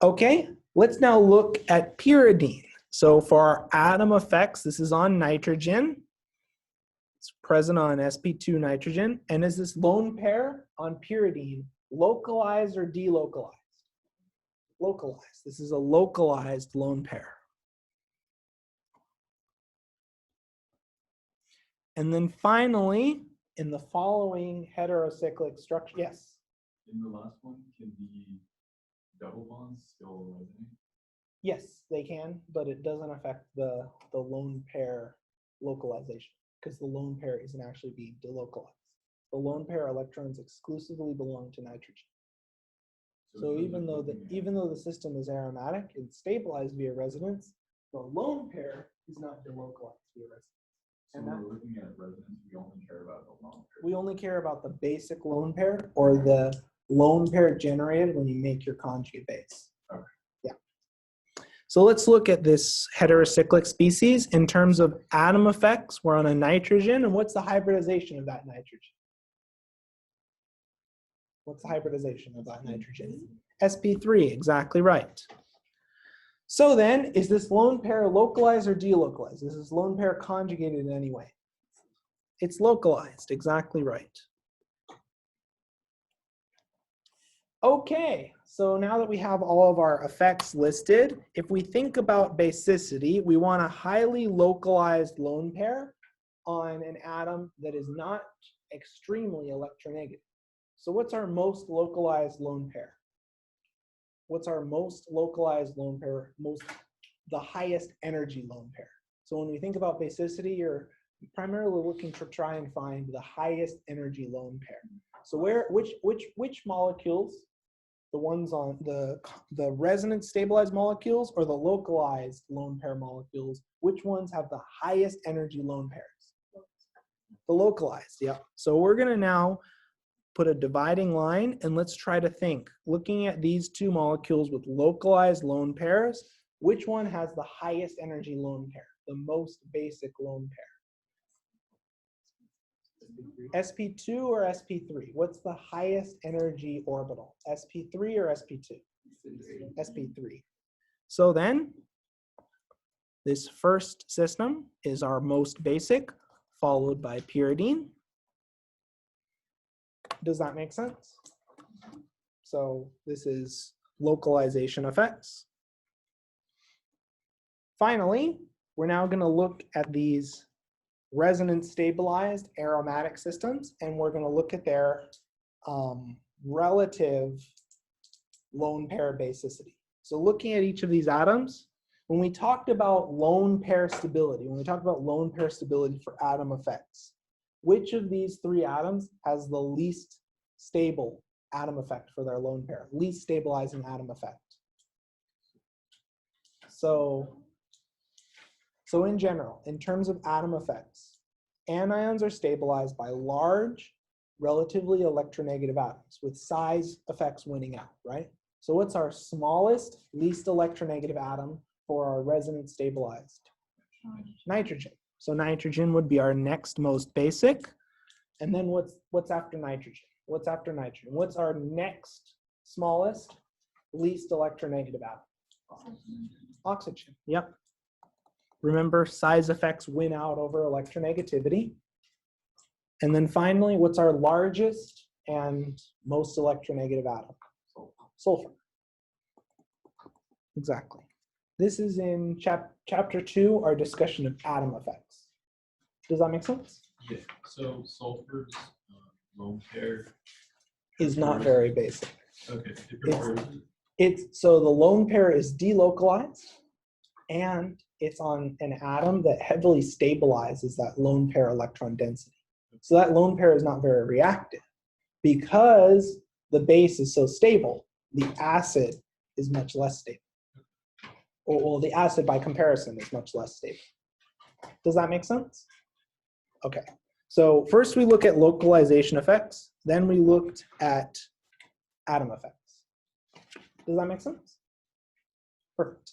Okay, let's now look at pyridine. So for our atom effects, this is on nitrogen. It's present on sp2 nitrogen. And is this lone pair on pyridine localized or delocalized? Localized. This is a localized lone pair. And then finally, in the following heterocyclic structure, yes? In the last one, can the double bonds still resonate? Yes, they can, but it doesn't affect the lone pair localization because the lone pair isn't actually being delocalized. The lone pair electrons exclusively belong to nitrogen. So even though the system is aromatic and stabilized via resonance, the lone pair is not delocalized via resonance. So when we're looking at resonance, we only care about the lone pair. We only care about the basic lone pair or the lone pair generated when you make your conjugate base. Okay. Yeah. So let's look at this heterocyclic species in terms of atom effects. We're on a nitrogen, and what's the hybridization of that nitrogen? What's the hybridization of that nitrogen? sp3, exactly right. So then, is this lone pair localized or delocalized? Is this lone pair conjugated in any way? It's localized, exactly right. Okay, so now that we have all of our effects listed, if we think about basicity, we want a highly localized lone pair on an atom that is not extremely electronegative. So what's our most localized lone pair? What's our most localized lone pair, the highest energy lone pair? So when we think about basicity, you're primarily looking to try and find the highest energy lone pair. So which molecules, the ones on the resonance stabilized molecules or the localized lone pair molecules, which ones have the highest energy lone pairs? The localized, yeah. So we're gonna now put a dividing line and let's try to think, looking at these two molecules with localized lone pairs, which one has the highest energy lone pair, the most basic lone pair? sp2 or sp3? What's the highest energy orbital? sp3 or sp2? sp3. So then, this first system is our most basic, followed by pyridine. Does that make sense? So this is localization effects. Finally, we're now going to look at these resonance stabilized aromatic systems, and we're going to look at their relative lone pair basicity. So looking at each of these atoms, when we talked about lone pair stability, for atom effects, which of these three atoms has the least stable atom effect for their lone pair, least stabilizing atom effect? So in general, in terms of atom effects, anions are stabilized by large, relatively electronegative atoms with size effects winning out, right? So what's our smallest, least electronegative atom for our resonance stabilized? Nitrogen. So nitrogen would be our next most basic. And then what's after nitrogen? What's after nitrogen? What's our next smallest, least electronegative atom? Oxygen. Yep. Remember, size effects win out over electronegativity. And then finally, what's our largest and most electronegative atom? Sulfur. Exactly. This is in chapter 2, our discussion of atom effects. Does that make sense? Yeah, so sulfur's lone pair Is not very basic. Okay, it prefers So the lone pair is delocalized, and it's on an atom that heavily stabilizes that lone pair electron density. So that lone pair is not very reactive. Because the base is so stable, the acid is much less stable. Well, the acid by comparison is much less stable. Does that make sense? Okay. So first we look at localization effects, then we looked at atom effects. Does that make sense? Perfect.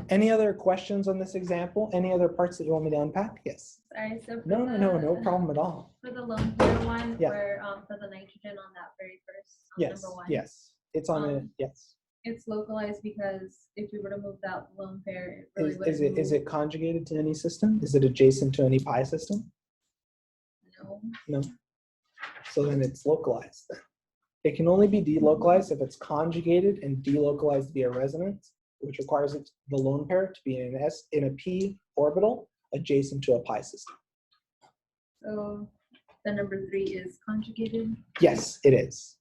Any other questions on this example? Any other parts that you want me to unpack? Yes. Sorry, so for No problem at all. For the lone pair one, Yeah. where for the nitrogen on that very first Yes, number one. yes. It's on it, yes. It's localized because if we were to move that lone pair, it really would Is it conjugated to any system? Is it adjacent to any pi system? No. No. So then it's localized. It can only be delocalized if it's conjugated and delocalized via resonance, which requires the lone pair to be in a p orbital adjacent to a pi system. So the number 3 is conjugated. Yes, it is.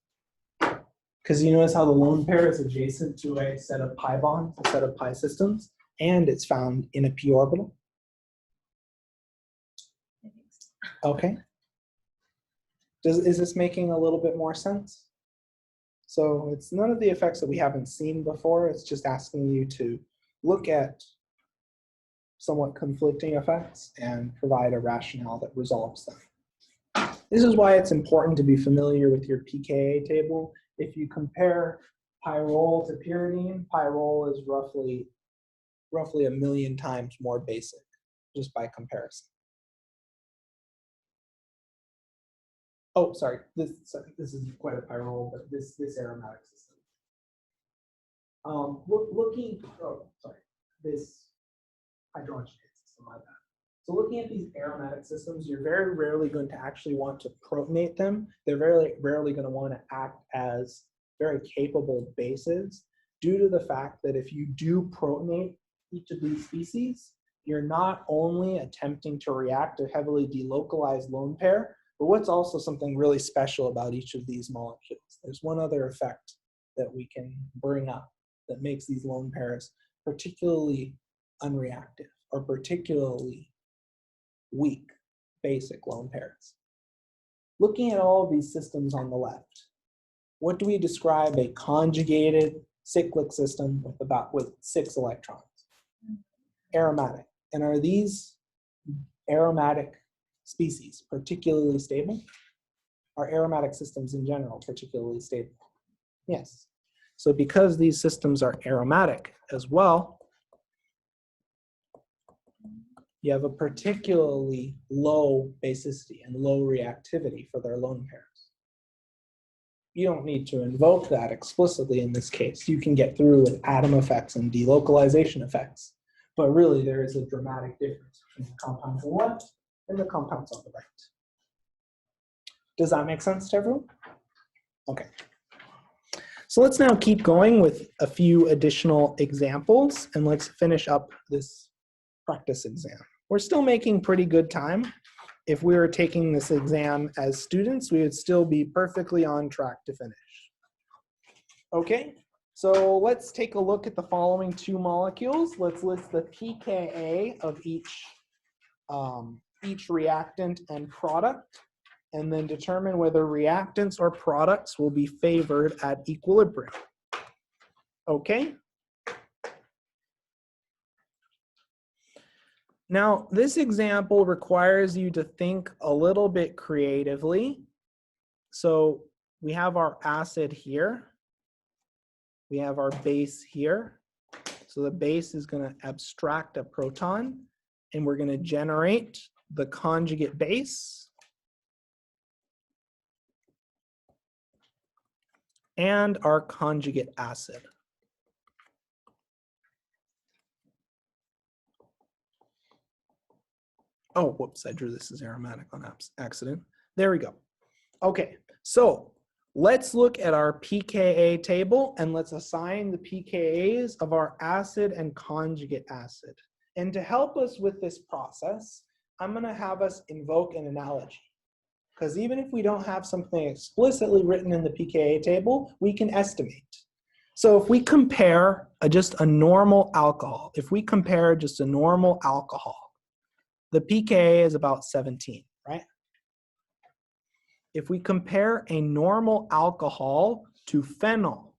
Because you notice how the lone pair is adjacent to a set of pi bonds, a set of pi systems, and it's found in a p orbital. I think so. Okay. Is this making a little bit more sense? So it's none of the effects that we haven't seen before. It's just asking you to look at somewhat conflicting effects and provide a rationale that resolves them. This is why it's important to be familiar with your pKa table. If you compare pyrrole to pyridine, pyrrole is roughly 1,000,000 times more basic, just by comparison. Oh, sorry, this isn't quite a pyrrole, but this aromatic system. This hydrogenate system, my bad. So looking at these aromatic systems, you're very rarely going to actually want to protonate them. They're very rarely going to want to act as very capable bases, due to the fact that if you do protonate each of these species, you're not only attempting to react a heavily delocalized lone pair, but what's also something really special about each of these molecules. There's one other effect that we can bring up that makes these lone pairs particularly unreactive or particularly weak basic lone pairs. Looking at all of these systems on the left, what do we describe a conjugated cyclic system with 6 electrons? Aromatic. And are these aromatic species particularly stable? Are aromatic systems in general particularly stable? Yes. So because these systems are aromatic as well, you have a particularly low basicity and low reactivity for their lone pairs. You don't need to invoke that explicitly in this case. You can get through with atom effects and delocalization effects. But really, there is a dramatic difference between the compounds on the left and the compounds on the right. Does that make sense to everyone? Okay. So let's now keep going with a few additional examples, and let's finish up this practice exam. We're still making pretty good time. If we were taking this exam as students, we would still be perfectly on track to finish. Okay, so let's take a look at the following 2 molecules. Let's list the pKa of each reactant and product, and then determine whether reactants or products will be favored at equilibrium. Okay? Now, this example requires you to think a little bit creatively. So we have our acid here. We have our base here. So the base is going to abstract a proton, and we're going to generate the conjugate base and our conjugate acid. Oh, whoops, I drew this as aromatic on accident. There we go. Okay, so let's look at our pKa table and let's assign the pKa's of our acid and conjugate acid. And to help us with this process, I'm going to have us invoke an analogy. Because even if we don't have something explicitly written in the pKa table, we can estimate. So if we compare just a normal alcohol, the pKa is about 17, right? If we compare a normal alcohol to phenol,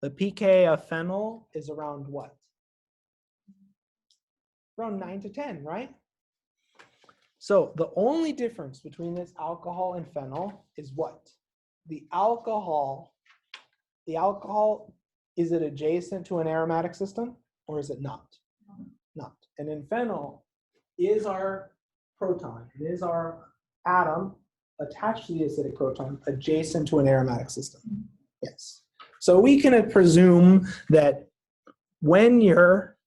the pKa of phenol is around what? Around 9 to 10, right? So the only difference between this alcohol and phenol is what? The alcohol, is it adjacent to an aromatic system or is it not? Not. And in phenol, is our proton, is our atom attached to the acidic proton adjacent to an aromatic system? Yes. So we can presume that when your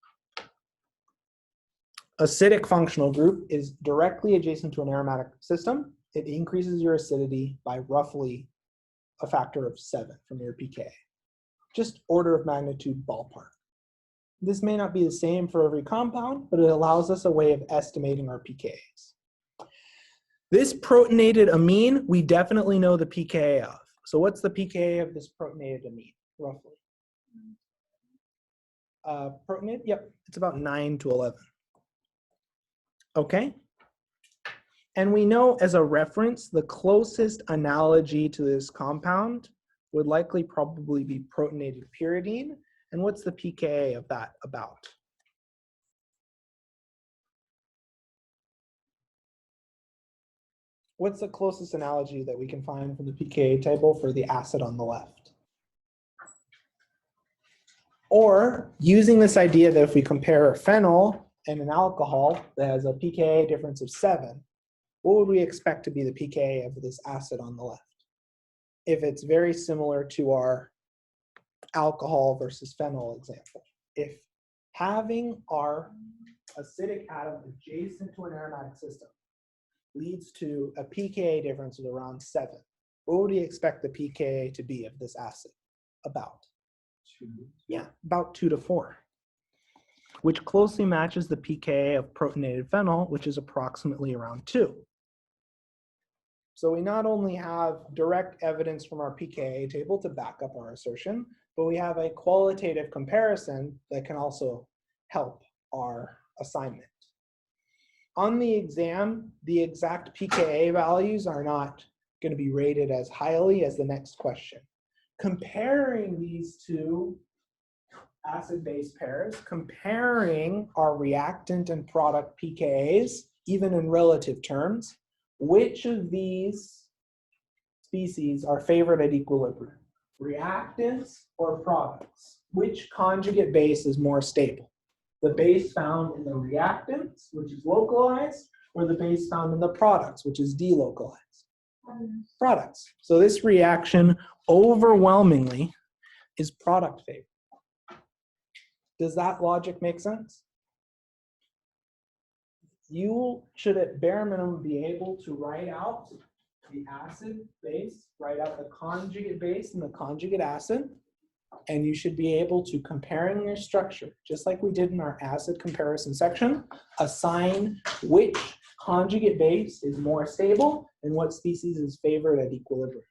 acidic functional group is directly adjacent to an aromatic system, it increases your acidity by roughly a factor of 7 from your pKa. Just order of magnitude ballpark. This may not be the same for every compound, but it allows us a way of estimating our pKa's. This protonated amine, we definitely know the pKa of. So what's the pKa of this protonated amine, roughly? Protonated, yep, it's about 9 to 11. Okay? And we know as a reference, the closest analogy to this compound would likely probably be protonated pyridine. And what's the pKa of that about? What's the closest analogy that we can find from the pKa table for the acid on the left? Or using this idea that if we compare a phenol and an alcohol that has a pKa difference of 7, what would we expect to be the pKa of this acid on the left? If it's very similar to our alcohol versus phenol example. If having our acidic atom adjacent to an aromatic system leads to a pKa difference of around 7, what would we expect the pKa to be of this acid? About? 2. Yeah, about 2 to 4, which closely matches the pKa of protonated phenol, which is approximately around 2. So we not only have direct evidence from our pKa table to back up our assertion, but we have a qualitative comparison that can also help our assignment. On the exam, the exact pKa values are not going to be rated as highly as the next question. Comparing these two acid-base pairs, comparing our reactant and product pKa's, even in relative terms, which of these species are favored at equilibrium? Reactants or products? Which conjugate base is more stable? The base found in the reactants, which is localized, or the base found in the products, which is delocalized? Products. So this reaction overwhelmingly is product favored. Does that logic make sense? You should at bare minimum be able to write out the acid base, write out the conjugate base and the conjugate acid, and you should be able to, comparing their structure, just like we did in our acid comparison section, assign which conjugate base is more stable and what species is favored at equilibrium.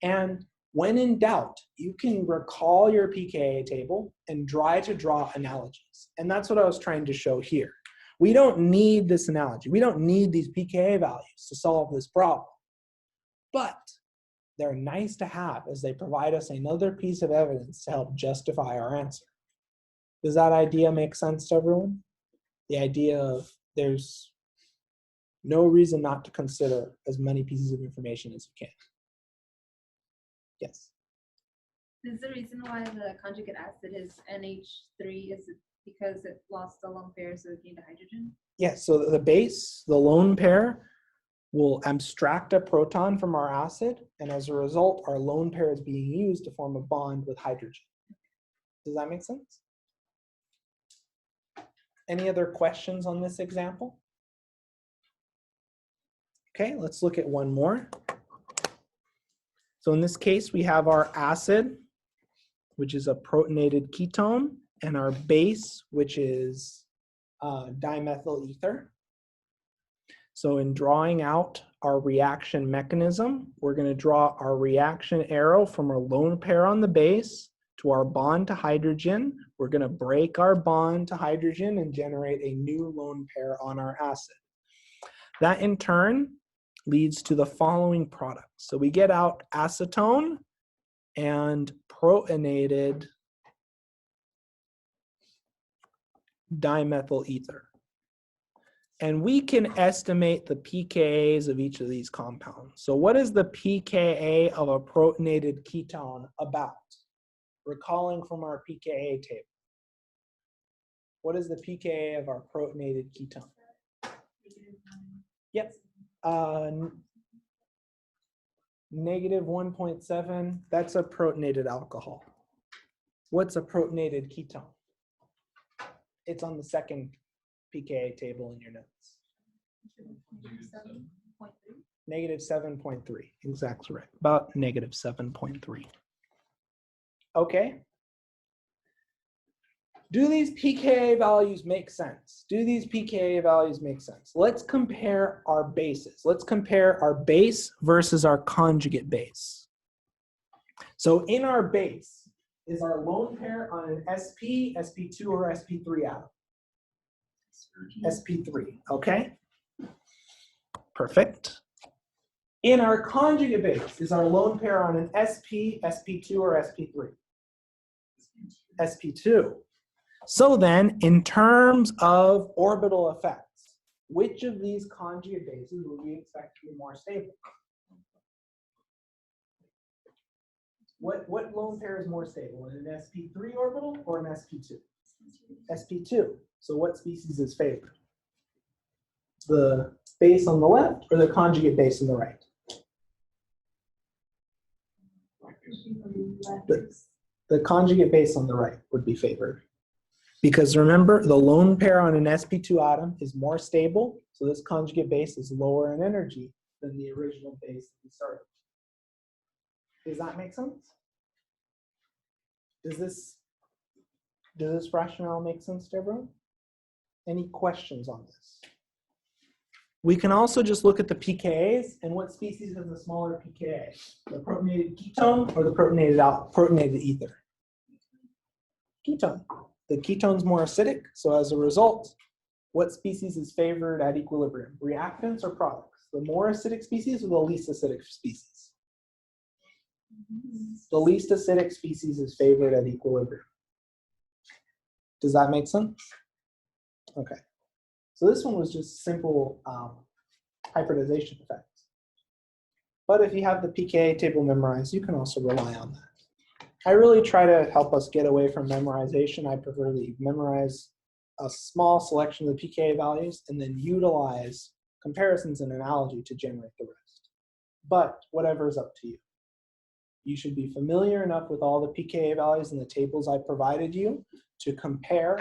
And when in doubt, you can recall your pKa table and try to draw analogies. And that's what I was trying to show here. We don't need this analogy. We don't need these pKa values to solve this problem. But they're nice to have as they provide us another piece of evidence to help justify our answer. Does that idea make sense to everyone? The idea of there's no reason not to consider as many pieces of information as you can. Yes. Is the reason why the conjugate acid is NH3 is it because it lost a lone pair, so it gained a hydrogen? Yes, so the base, the lone pair, will abstract a proton from our acid, and as a result, our lone pair is being used to form a bond with hydrogen. Does that make sense? Any other questions on this example? Okay, let's look at one more. So in this case, we have our acid, which is a protonated ketone, and our base, which is dimethyl ether. So in drawing out our reaction mechanism, we're going to draw our reaction arrow from our lone pair on the base to our bond to hydrogen. We're going to break our bond to hydrogen and generate a new lone pair on our acid. That in turn leads to the following products. So we get out acetone and protonated dimethyl ether. And we can estimate the pKa's of each of these compounds. So what is the pKa of a protonated ketone about? Recalling from our pKa table. What is the pKa of our protonated ketone? Yep. Negative 1.7, that's a protonated alcohol. What's a protonated ketone? It's on the second pKa table in your notes. Negative 7.3, exactly right. About negative 7.3. Okay. Do these pKa values make sense? Do these pKa values make sense? Let's compare our bases. Let's compare our base versus our conjugate base. So in our base is our lone pair on an sp, sp2, or sp3 atom. sp3, okay? Perfect. In our conjugate base is our lone pair on an sp, sp2, or sp3? sp2. So then, in terms of orbital effects, which of these conjugate bases would we expect to be more stable? What lone pair is more stable, an sp3 orbital or an sp2? sp2. So what species is favored? The base on the left or the conjugate base on the right? The conjugate base on the right would be favored. Because remember, the lone pair on an sp2 atom is more stable, so this conjugate base is lower in energy than the original base that we started. Does that make sense? Does this rationale make sense to everyone? Any questions on this? We can also just look at the pKa's and what species has the smaller pKa, the protonated ketone or the protonated ether? Ketone. The ketone's more acidic, so as a result, what species is favored at equilibrium? Reactants or products? The more acidic species or the least acidic species? The least acidic species is favored at equilibrium. Does that make sense? Okay. So this one was just simple hybridization effects. But if you have the pKa table memorized, you can also rely on that. I really try to help us get away from memorization. I prefer that you memorize a small selection of the pKa values and then utilize comparisons and analogy to generate the rest. But whatever is up to you. You should be familiar enough with all the pKa values in the tables I provided you to compare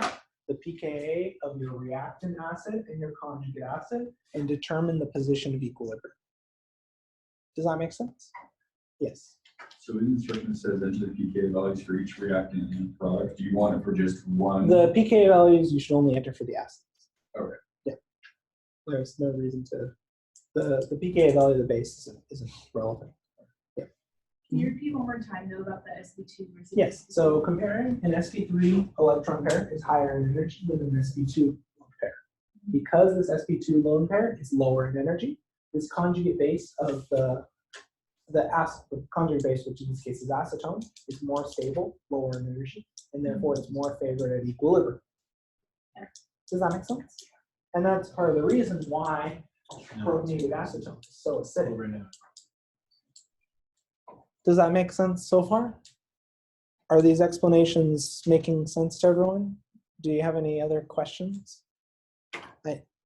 the pKa of your reactant acid and your conjugate acid and determine the position of equilibrium. Does that make sense? Yes. So in the instruction it says enter the pKa values for each reactant and product. Do you want it for just one? The pKa values you should only enter for the acids. Okay. Yeah. There's no reason to. The pKa value of the base isn't relevant. Yeah. Can you repeat one more time though about the sp2 versus? Yes. So comparing an sp3 electron pair is higher in energy than an sp2 lone pair. Because this sp2 lone pair is lower in energy, this conjugate base of the conjugate base, which in this case is acetone, is more stable, lower in energy, and therefore it's more favored at equilibrium. Does that make sense? And that's part of the reason why protonated acetone is so acidic. Does that make sense so far? Are these explanations making sense to everyone? Do you have any other questions?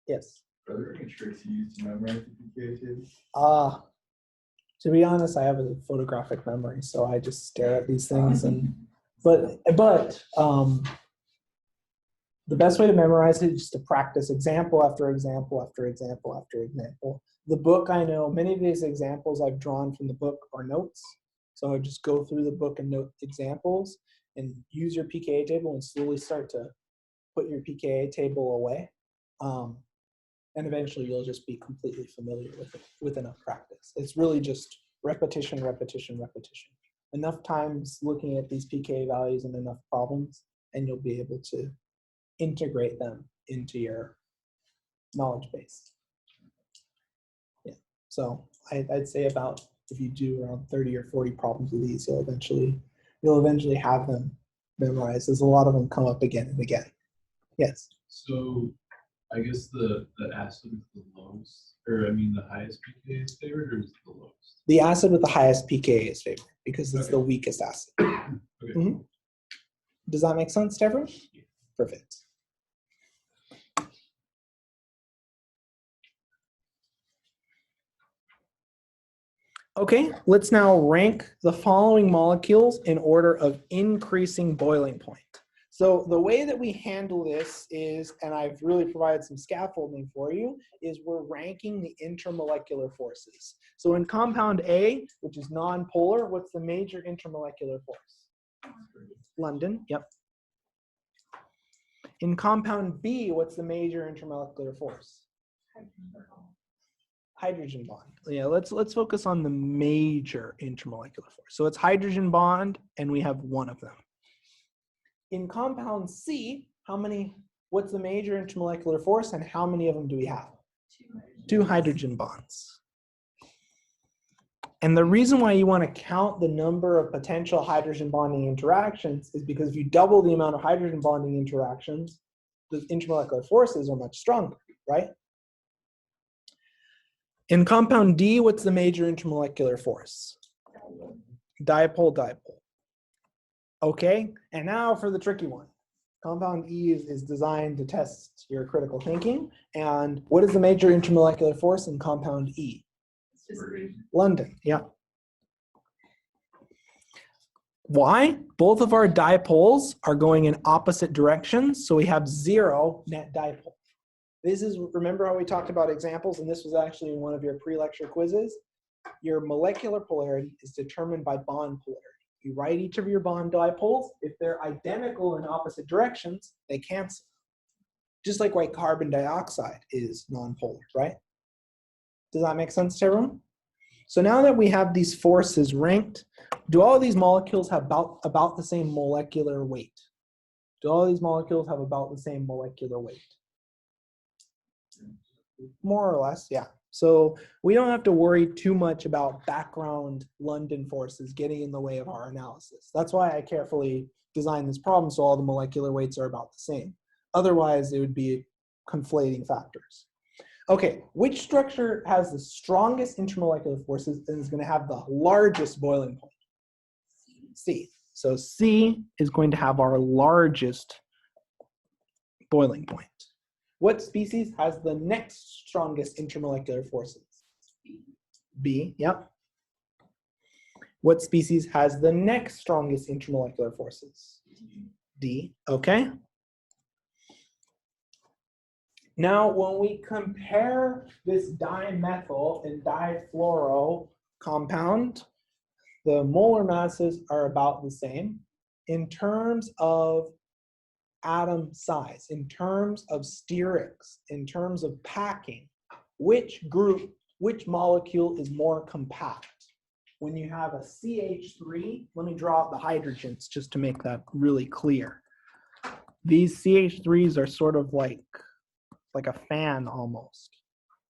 Yes. Are there any tricks you use to memorize the pKa tables? To be honest, I have a photographic memory, so I just stare at these things. But the best way to memorize it is just to practice example after example after example after example. The book, I know many of these examples I've drawn from the book are notes. So I just go through the book and note examples and use your pKa table and slowly start to put your pKa table away. And eventually you'll just be completely familiar with it with enough practice. It's really just repetition, repetition, repetition. Enough times looking at these pKa values and enough problems, and you'll be able to integrate them into your knowledge base. Yeah, so I'd say about, if you do around 30 or 40 problems of these, you'll eventually have them memorized, as a lot of them come up again and again. Yes? So I guess the acid with the lowest, or I mean the highest pKa is favored, or is it the lowest? The acid with the highest pKa is favored because it's the weakest acid. Okay. Mm-hmm. Does that make sense to everyone? Perfect. Okay, let's now rank the following molecules in order of increasing boiling point. So the way that we handle this is, and I've really provided some scaffolding for you, is we're ranking the intermolecular forces. So in compound A, which is non-polar, what's the major intermolecular force? London, yep. In compound B, what's the major intermolecular force? Hydrogen bond. Yeah, let's focus on the major intermolecular force. So it's hydrogen bond, and we have one of them. In compound C, what's the major intermolecular force, and how many of them do we have? Two hydrogen bonds. And the reason why you want to count the number of potential hydrogen bonding interactions is because if you double the amount of hydrogen bonding interactions, the intermolecular forces are much stronger, right? In compound D, what's the major intermolecular force? Dipole, dipole. Okay, and now for the tricky one. Compound E is designed to test your critical thinking. And what is the major intermolecular force in compound E? It's just three. London, yeah. Why? Both of our dipoles are going in opposite directions, so we have 0 net dipole. This is, remember how we talked about examples, and this was actually in one of your pre-lecture quizzes? Your molecular polarity is determined by bond polarity. You write each of your bond dipoles. If they're identical in opposite directions, they cancel. Just like why carbon dioxide is nonpolar, right? Does that make sense to everyone? So now that we have these forces ranked, do all of these molecules have about the same molecular weight? Do all these molecules have about the same molecular weight? More or less, yeah. So we don't have to worry too much about background London forces getting in the way of our analysis. That's why I carefully designed this problem so all the molecular weights are about the same. Otherwise, it would be conflating factors. Okay, which structure has the strongest intermolecular forces and is going to have the largest boiling point? C. So C is going to have our largest boiling point. What species has the next strongest intermolecular forces? B, yep. What species has the next strongest intermolecular forces? D, okay. Now, when we compare this dimethyl and difluoro compound, the molar masses are about the same. In terms of atom size, in terms of sterics, in terms of packing, which molecule is more compact? When you have a CH3, let me draw out the hydrogens just to make that really clear. These CH3s are sort of like a fan almost.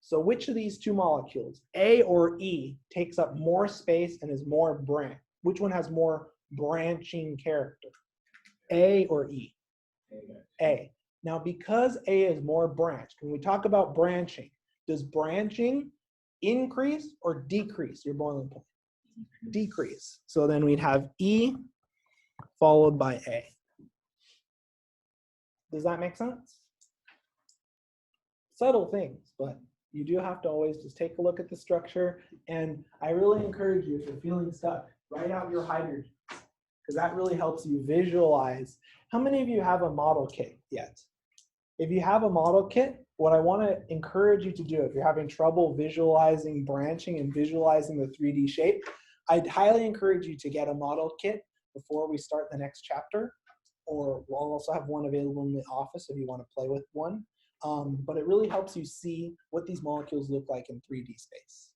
So which of these two molecules, A or E, takes up more space and is more branch? Which one has more branching character? A or E? A. Now, because A is more branched, when we talk about branching, does branching increase or decrease your boiling point? Decrease. So then we'd have E followed by A. Does that make sense? Subtle things, but you do have to always just take a look at the structure. And I really encourage you, if you're feeling stuck, write out your hydrogens, because that really helps you visualize. How many of you have a model kit yet? If you have a model kit, what I want to encourage you to do, if you're having trouble visualizing branching and visualizing the 3D shape, I'd highly encourage you to get a model kit before we start the next chapter, or we'll also have one available in the office if you want to play with one. But it really helps you see what these molecules look like in 3D space.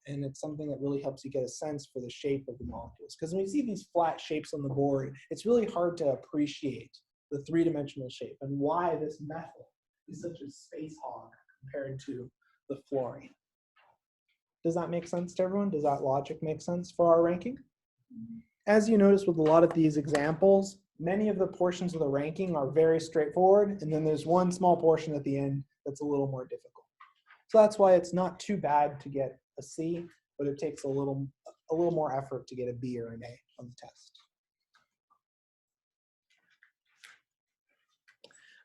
And it's something that really helps you get a sense for the shape of the molecules. Because when you see these flat shapes on the board, it's really hard to appreciate the three-dimensional shape and why this methyl is such a space hog compared to the fluorine. Does that make sense to everyone? Does that logic make sense for our ranking? As you notice with a lot of these examples, many of the portions of the ranking are very straightforward, and then there's one small portion at the end that's a little more difficult. So that's why it's not too bad to get a C, but it takes a little more effort to get a B or an A on the test.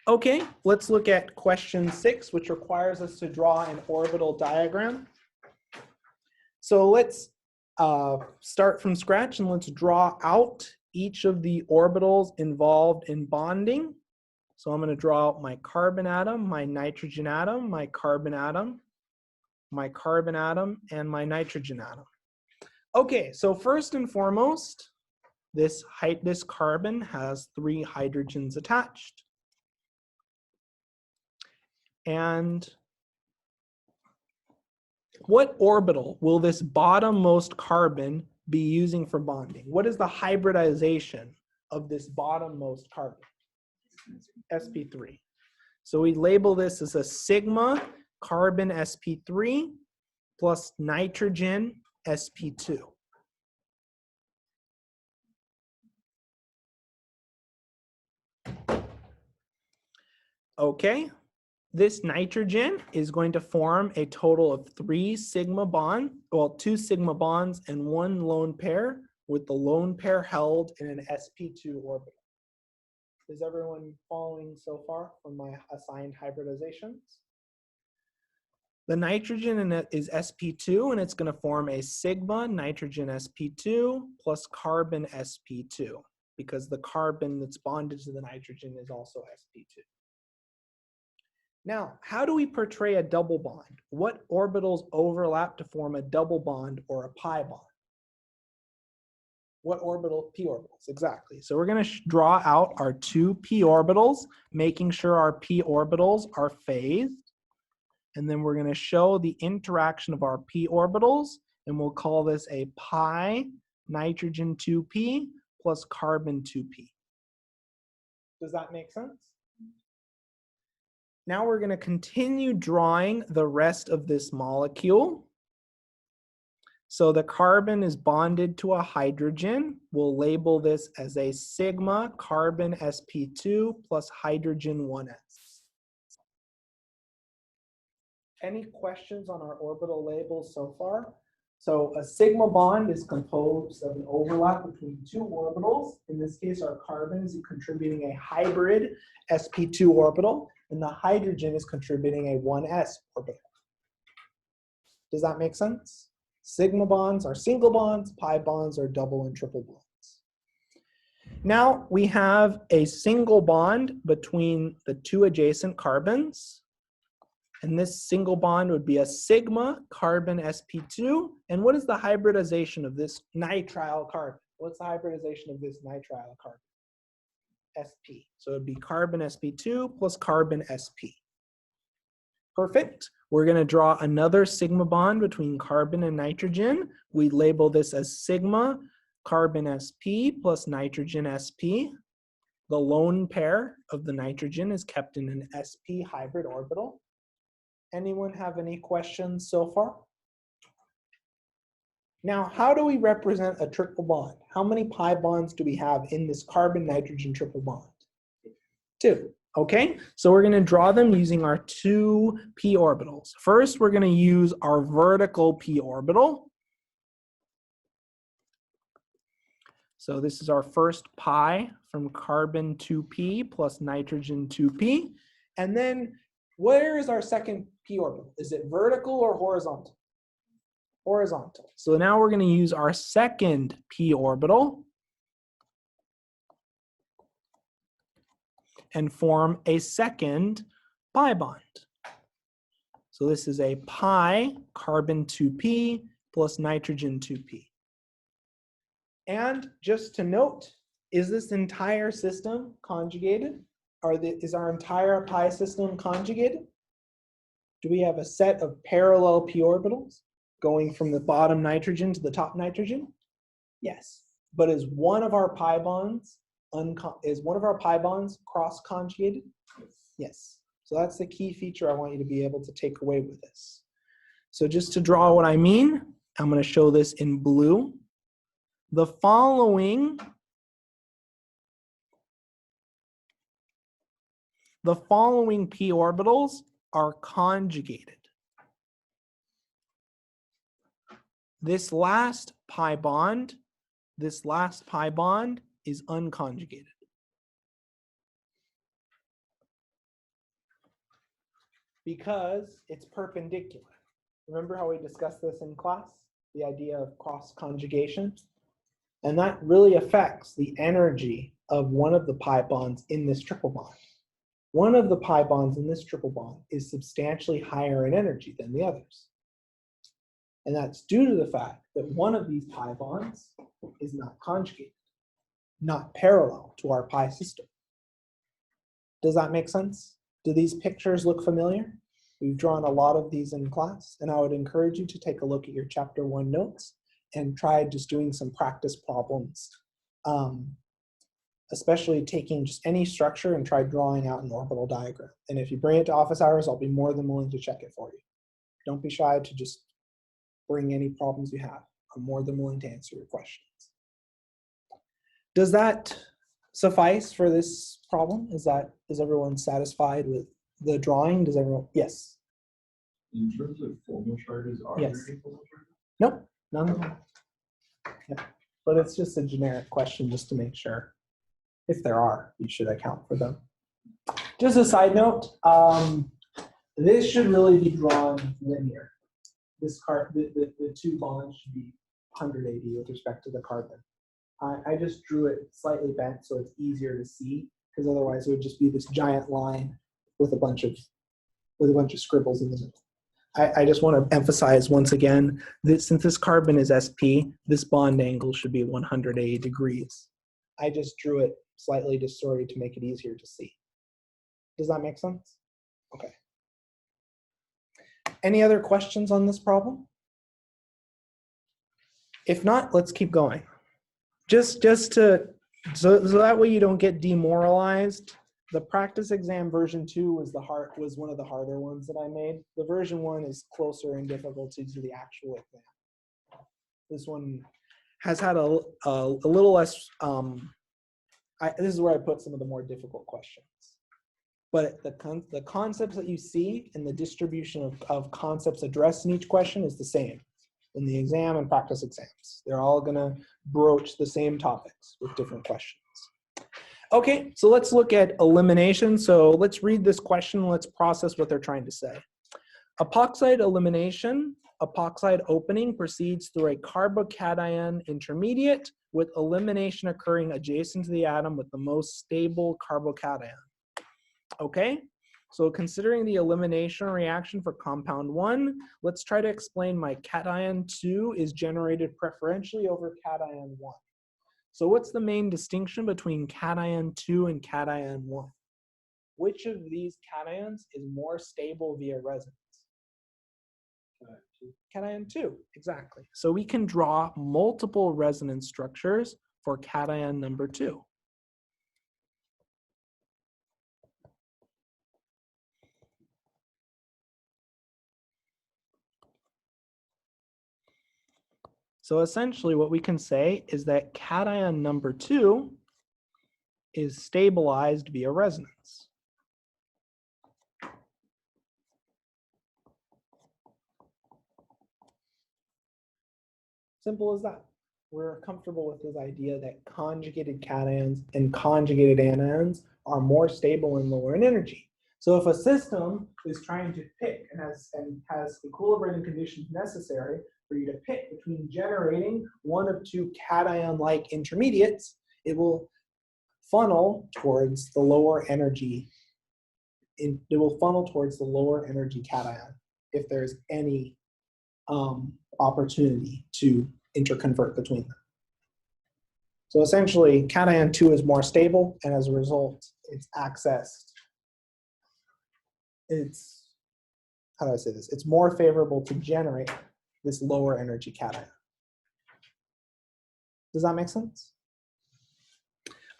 Okay, let's look at question 6, which requires us to draw an orbital diagram. So let's start from scratch and let's draw out each of the orbitals involved in bonding. So I'm going to draw out my carbon atom, my nitrogen atom, my carbon atom, my carbon atom, and my nitrogen atom. Okay, so first and foremost, this carbon has 3 hydrogens attached. And what orbital will this bottommost carbon be using for bonding? What is the hybridization of this bottommost carbon? sp3. So we label this as a sigma carbon sp3 plus nitrogen sp2. Okay, this nitrogen is going to form a total of 2 sigma bonds and 1 lone pair, with the lone pair held in an sp2 orbital. Is everyone following so far from my assigned hybridizations? The nitrogen in it is sp2, and it's going to form a sigma nitrogen sp2 plus carbon sp2, because the carbon that's bonded to the nitrogen is also sp2. Now, how do we portray a double bond? What orbitals overlap to form a double bond or a pi bond? What orbital? P orbitals, exactly. So we're going to draw out our 2 p orbitals, making sure our p orbitals are phased. And then we're going to show the interaction of our p orbitals, and we'll call this a pi nitrogen 2p plus carbon 2p. Does that make sense? Now we're going to continue drawing the rest of this molecule. So the carbon is bonded to a hydrogen. We'll label this as a sigma carbon sp2 plus hydrogen 1s. Any questions on our orbital labels so far? So a sigma bond is composed of an overlap between 2 orbitals. In this case, our carbon is contributing a hybrid sp2 orbital, and the hydrogen is contributing a 1s orbital. Does that make sense? Sigma bonds are single bonds, pi bonds are double and triple bonds. Now we have a single bond between the 2 adjacent carbons. And this single bond would be a sigma carbon sp2. And what is the hybridization of this nitrile carbon? What's the hybridization of this nitrile carbon? Sp. So it would be carbon sp2 plus carbon sp. Perfect. We're going to draw another sigma bond between carbon and nitrogen. We label this as sigma carbon sp plus nitrogen sp. The lone pair of the nitrogen is kept in an sp hybrid orbital. Anyone have any questions so far? Now, how do we represent a triple bond? How many pi bonds do we have in this carbon-nitrogen triple bond? 2. Okay, so we're going to draw them using our 2 p orbitals. First, we're going to use our vertical p orbital. So this is our first pi from carbon 2p plus nitrogen 2p. And then where is our second p orbital? Is it vertical or horizontal? Horizontal. So now we're going to use our second p orbital and form a second pi bond. So this is a pi carbon 2p plus nitrogen 2p. And just to note, is this entire system conjugated? Is our entire pi system conjugated? Do we have a set of parallel p orbitals going from the bottom nitrogen to the top nitrogen? Yes. But is one of our pi bonds cross-conjugated? Yes. So that's the key feature I want you to be able to take away with this. So just to draw what I mean, I'm going to show this in blue. The following p orbitals are conjugated. This last pi bond is unconjugated. Because it's perpendicular. Remember how we discussed this in class? The idea of cross-conjugation? And that really affects the energy of one of the pi bonds in this triple bond. One of the pi bonds in this triple bond is substantially higher in energy than the others. And that's due to the fact that one of these pi bonds is not conjugated, not parallel to our pi system. Does that make sense? Do these pictures look familiar? We've drawn a lot of these in class, and I would encourage you to take a look at your chapter 1 notes and try just doing some practice problems, especially taking just any structure and try drawing out an orbital diagram. And if you bring it to office hours, I'll be more than willing to check it for you. Don't be shy to just bring any problems you have. I'm more than willing to answer your questions. Does that suffice for this problem? Is everyone satisfied with the drawing, does everyone, yes. In terms of formal charges, are Yes. there any formal charges? Nope, none of them. Yeah. But it's just a generic question just to make sure. If there are, you should account for them. Just a side note, this should really be drawn linear. This the two bonds should be 180 with respect to the carbon. I just drew it slightly bent so it's easier to see, because otherwise it would just be this giant line with a bunch of scribbles in the middle. I just want to emphasize once again that since this carbon is sp, this bond angle should be 180 degrees. I just drew it slightly distorted to make it easier to see. Does that make sense? Okay. Any other questions on this problem? If not, let's keep going. Just to, so that way you don't get demoralized. The practice exam version 2 was one of the harder ones that I made. The version 1 is closer in difficulty to the actual exam. This one has had a little less, this is where I put some of the more difficult questions. But the concepts that you see and the distribution of concepts addressed in each question is the same in the exam and practice exams. They're all gonna broach the same topics with different questions. Okay, so let's look at elimination. So let's read this question and let's process what they're trying to say. Epoxide elimination, epoxide opening proceeds through a carbocation intermediate with elimination occurring adjacent to the atom with the most stable carbocation. Okay, so considering the elimination reaction for compound 1, let's try to explain why cation 2 is generated preferentially over cation 1. So what's the main distinction between cation 2 and cation 1? Which of these cations is more stable via resonance? Cation 2, exactly. So we can draw multiple resonance structures for cation number 2. So essentially what we can say is that cation number 2 is stabilized via resonance. Simple as that. We're comfortable with this idea that conjugated cations and conjugated anions are more stable and lower in energy. So if a system is trying to pick and has equilibrating conditions necessary for you to pick between generating one of two cation-like intermediates, it will funnel towards the lower energy. It will funnel towards the lower energy cation if there's any opportunity to interconvert between them. So essentially, cation 2 is more stable, and as a result, it's accessed. How do I say this? It's more favorable to generate this lower energy cation. Does that make sense?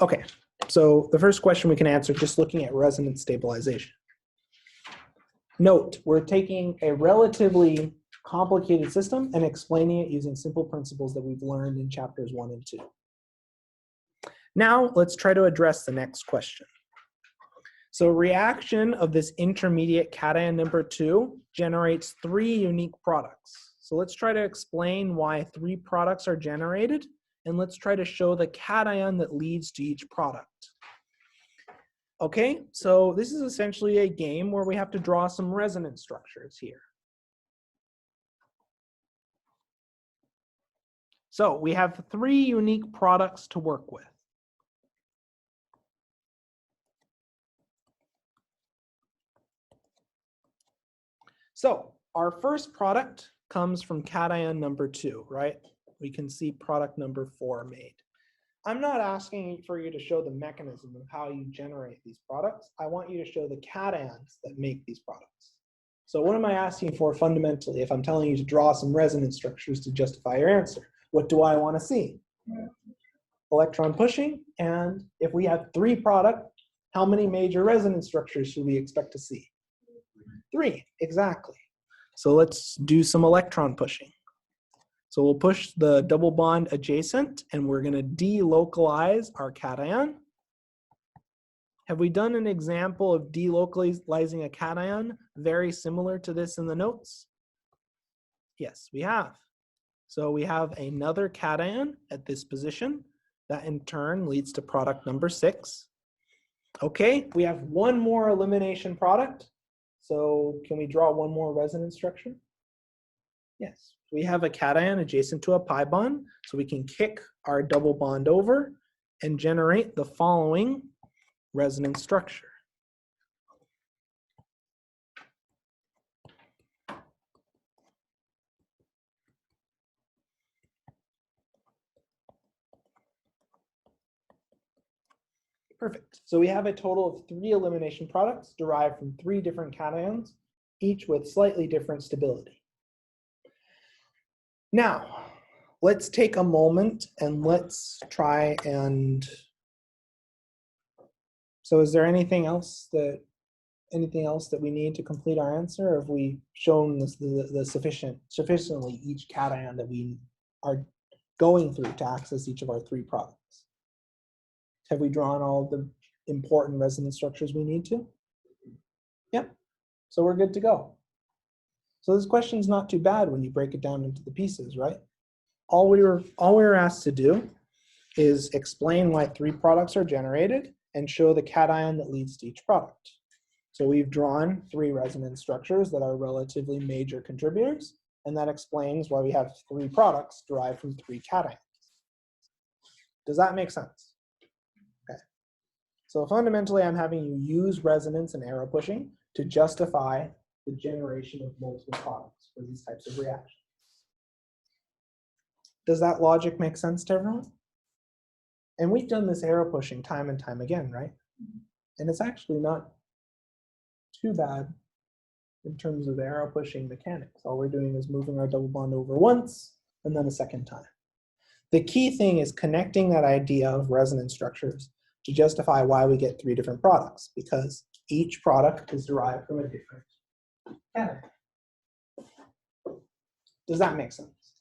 Okay, so the first question we can answer just looking at resonance stabilization. Note, we're taking a relatively complicated system and explaining it using simple principles that we've learned in chapters 1 and 2. Now, let's try to address the next question. So reaction of this intermediate cation number 2 generates 3 unique products. So let's try to explain why 3 products are generated, and let's try to show the cation that leads to each product. Okay, so this is essentially a game where we have to draw some resonance structures here. So we have 3 unique products to work with. So our first product comes from cation number 2, right? We can see product number 4 made. I'm not asking for you to show the mechanism of how you generate these products. I want you to show the cations that make these products. So what am I asking for fundamentally if I'm telling you to draw some resonance structures to justify your answer? What do I want to see? Electron pushing, and if we have 3 products, how many major resonance structures should we expect to see? 3, exactly. So let's do some electron pushing. So we'll push the double bond adjacent, and we're going to delocalize our cation. Have we done an example of delocalizing a cation very similar to this in the notes? Yes, we have. So we have another cation at this position that in turn leads to product number 6. Okay, we have one more elimination product. So can we draw one more resonance structure? Yes, we have a cation adjacent to a pi bond, so we can kick our double bond over and generate the following resonance structure. Perfect. So we have a total of 3 elimination products derived from 3 different cations, each with slightly different stability. Now, let's take a moment and let's try and... So is there anything else that we need to complete our answer, or have we shown the sufficiently each cation that we are going through to access each of our 3 products? Have we drawn all the important resonance structures we need to? Yep. So we're good to go. So this question's not too bad when you break it down into the pieces, right? All we were asked to do is explain why 3 products are generated and show the cation that leads to each product. So we've drawn 3 resonance structures that are relatively major contributors, and that explains why we have 3 products derived from 3 cations. Does that make sense? Okay. So fundamentally, I'm having you use resonance and arrow pushing to justify the generation of multiple products for these types of reactions. Does that logic make sense to everyone? And we've done this arrow pushing time and time again, right? And it's actually not too bad in terms of the arrow pushing mechanics. All we're doing is moving our double bond over once and then a second time. The key thing is connecting that idea of resonance structures to justify why we get 3 different products, because each product is derived from a different cation. Does that make sense?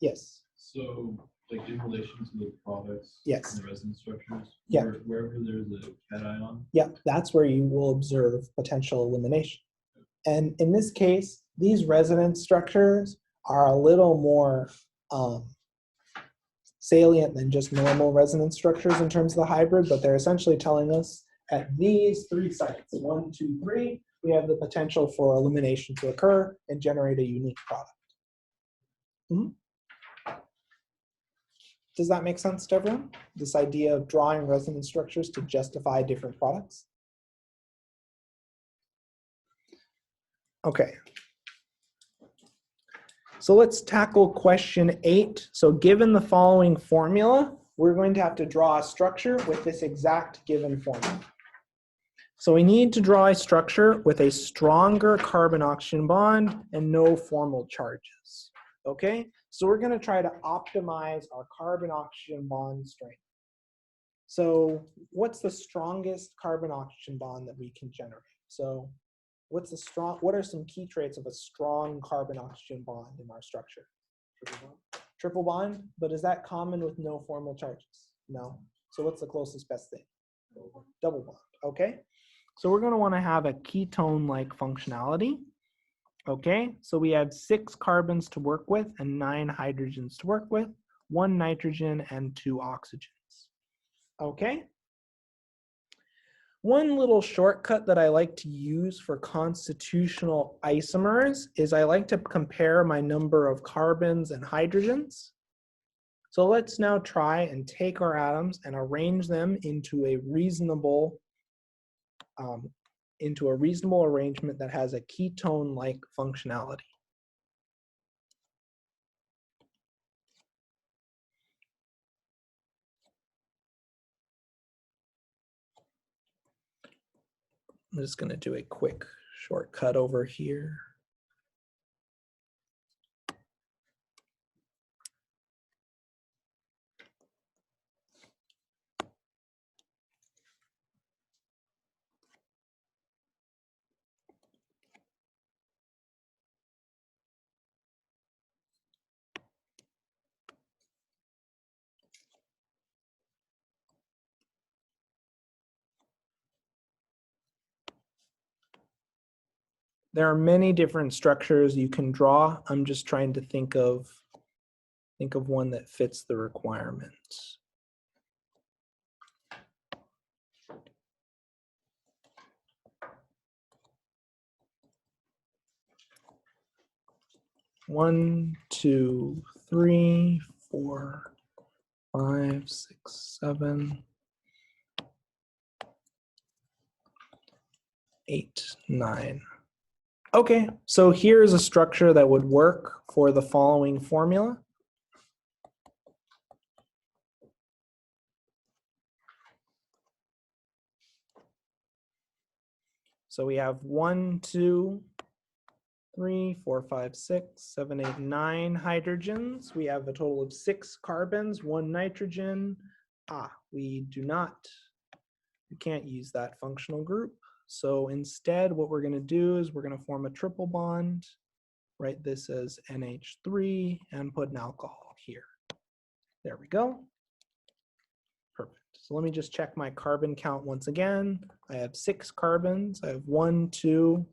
Yes. So, like in relation to the products Yes. and the resonance structures, Yeah. wherever there's a cation, Yeah, that's where you will observe potential elimination. And in this case, these resonance structures are a little more salient than just normal resonance structures in terms of the hybrid, but they're essentially telling us at these 3 sites, 1, 2, 3, we have the potential for elimination to occur and generate a unique product. Mm-hmm. Does that make sense to everyone? This idea of drawing resonance structures to justify different products? Okay. So let's tackle question 8. So given the following formula, we're going to have to draw a structure with this exact given formula. So we need to draw a structure with a stronger carbon-oxygen bond and no formal charges. Okay? So we're going to try to optimize our carbon-oxygen bond strength. So what's the strongest carbon-oxygen bond that we can generate? So what are some key traits of a strong carbon-oxygen bond in our structure? Triple bond, but is that common with no formal charges? No. So what's the closest best thing? Double bond, okay? So we're gonna wanna have a ketone-like functionality. Okay, so we have 6 carbons to work with and 9 hydrogens to work with, 1 nitrogen and 2 oxygens. Okay? One little shortcut that I like to use for constitutional isomers is I like to compare my number of carbons and hydrogens. So let's now try and take our atoms and arrange them into a reasonable arrangement that has a ketone-like functionality. I'm just going to do a quick shortcut over here. There are many different structures you can draw. I'm just trying to think of one that fits the requirements. One, two, three, 4, 5, 6, 7, 8, 9. Okay, so here's a structure that would work for the following formula. So we have 1, 2, 3, 4, 5, 6, 7, 8, 9 hydrogens. We have a total of 6 carbons, 1 nitrogen. We can't use that functional group. So instead, what we're going to do is we're going to form a triple bond, write this as NH3, and put an alcohol here. There we go. Perfect. So let me just check my carbon count once again. I have 6 carbons. I have 1, 2,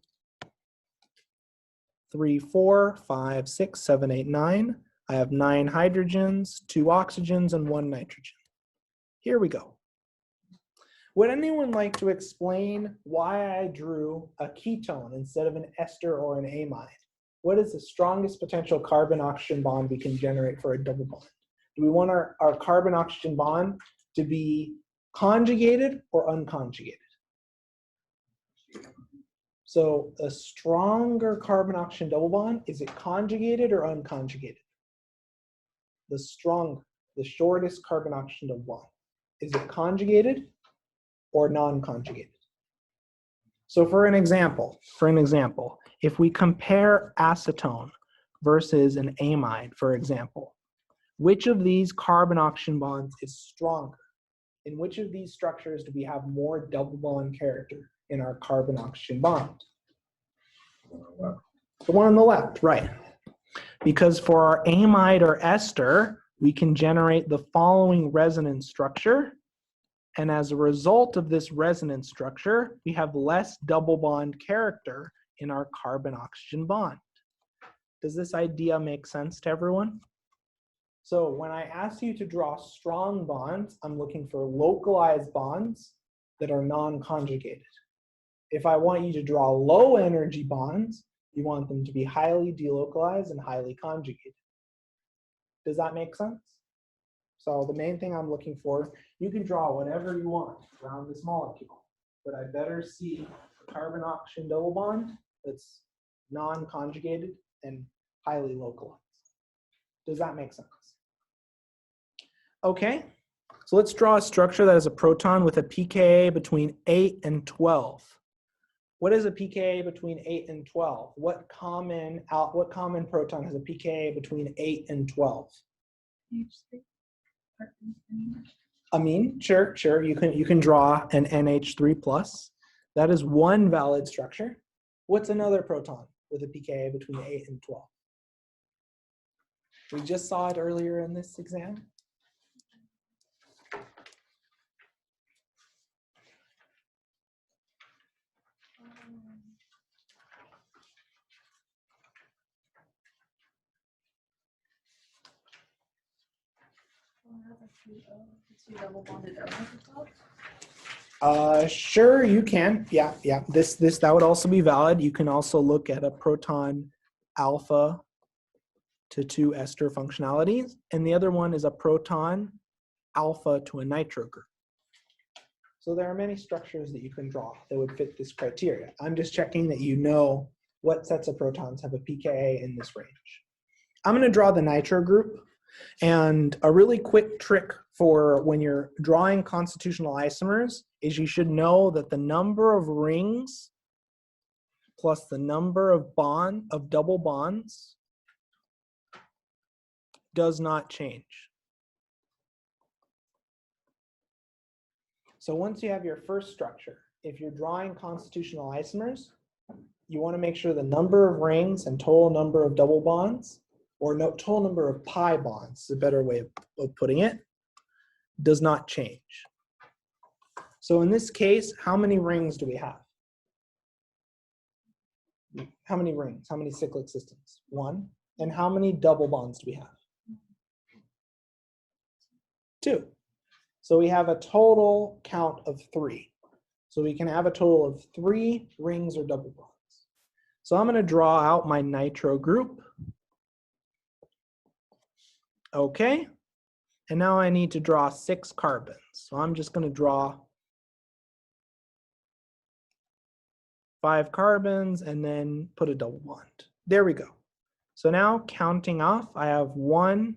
3, 4, 5, 6, 7, 8, 9. I have 9 hydrogens, 2 oxygens, and 1 nitrogen. Here we go. Would anyone like to explain why I drew a ketone instead of an ester or an amide? What is the strongest potential carbon-oxygen bond we can generate for a double bond? Do we want our carbon-oxygen bond to be conjugated or unconjugated? So a stronger carbon-oxygen double bond, is it conjugated or unconjugated? The shortest carbon-oxygen double bond. Is it conjugated or non-conjugated? So for an example, if we compare acetone versus an amide, for example, which of these carbon-oxygen bonds is stronger? In which of these structures do we have more double bond character in our carbon-oxygen bond? The one on the left, right. Because for our amide or ester, we can generate the following resonance structure. And as a result of this resonance structure, we have less double bond character in our carbon-oxygen bond. Does this idea make sense to everyone? So when I ask you to draw strong bonds, I'm looking for localized bonds that are non-conjugated. If I want you to draw low energy bonds, you want them to be highly delocalized and highly conjugated. Does that make sense? So the main thing I'm looking for, you can draw whatever you want around this molecule, but I better see a carbon-oxygen double bond that's non-conjugated and highly localized. Does that make sense? Okay, so let's draw a structure that has a proton with a pKa between 8 and 12. What is a pKa between 8 and 12? What common proton has a pKa between 8 and 12? Amine, sure. You can draw an NH3+. That is one valid structure. What's another proton with a pKa between 8 and 12? We just saw it earlier in this exam. Sure, you can. Yeah. That would also be valid. You can also look at a proton alpha to 2 ester functionalities, and the other one is a proton alpha to a nitro group. So there are many structures that you can draw that would fit this criteria. I'm just checking that you know what sets of protons have a pKa in this range. I'm going to draw the nitro group. And a really quick trick for when you're drawing constitutional isomers is you should know that the number of rings plus the number of double bonds does not change. So once you have your first structure, if you're drawing constitutional isomers, you want to make sure the number of rings and total number of double bonds, or no, total number of pi bonds, is a better way of putting it, does not change. So in this case, how many rings do we have? How many rings? How many cyclic systems? 1. And how many double bonds do we have? 2. So we have a total count of 3. So we can have a total of 3 rings or double bonds. So I'm going to draw out my nitro group. Okay. And now I need to draw 6 carbons. So I'm just going to draw 5 carbons and then put a double bond. There we go. So now counting off, I have 1.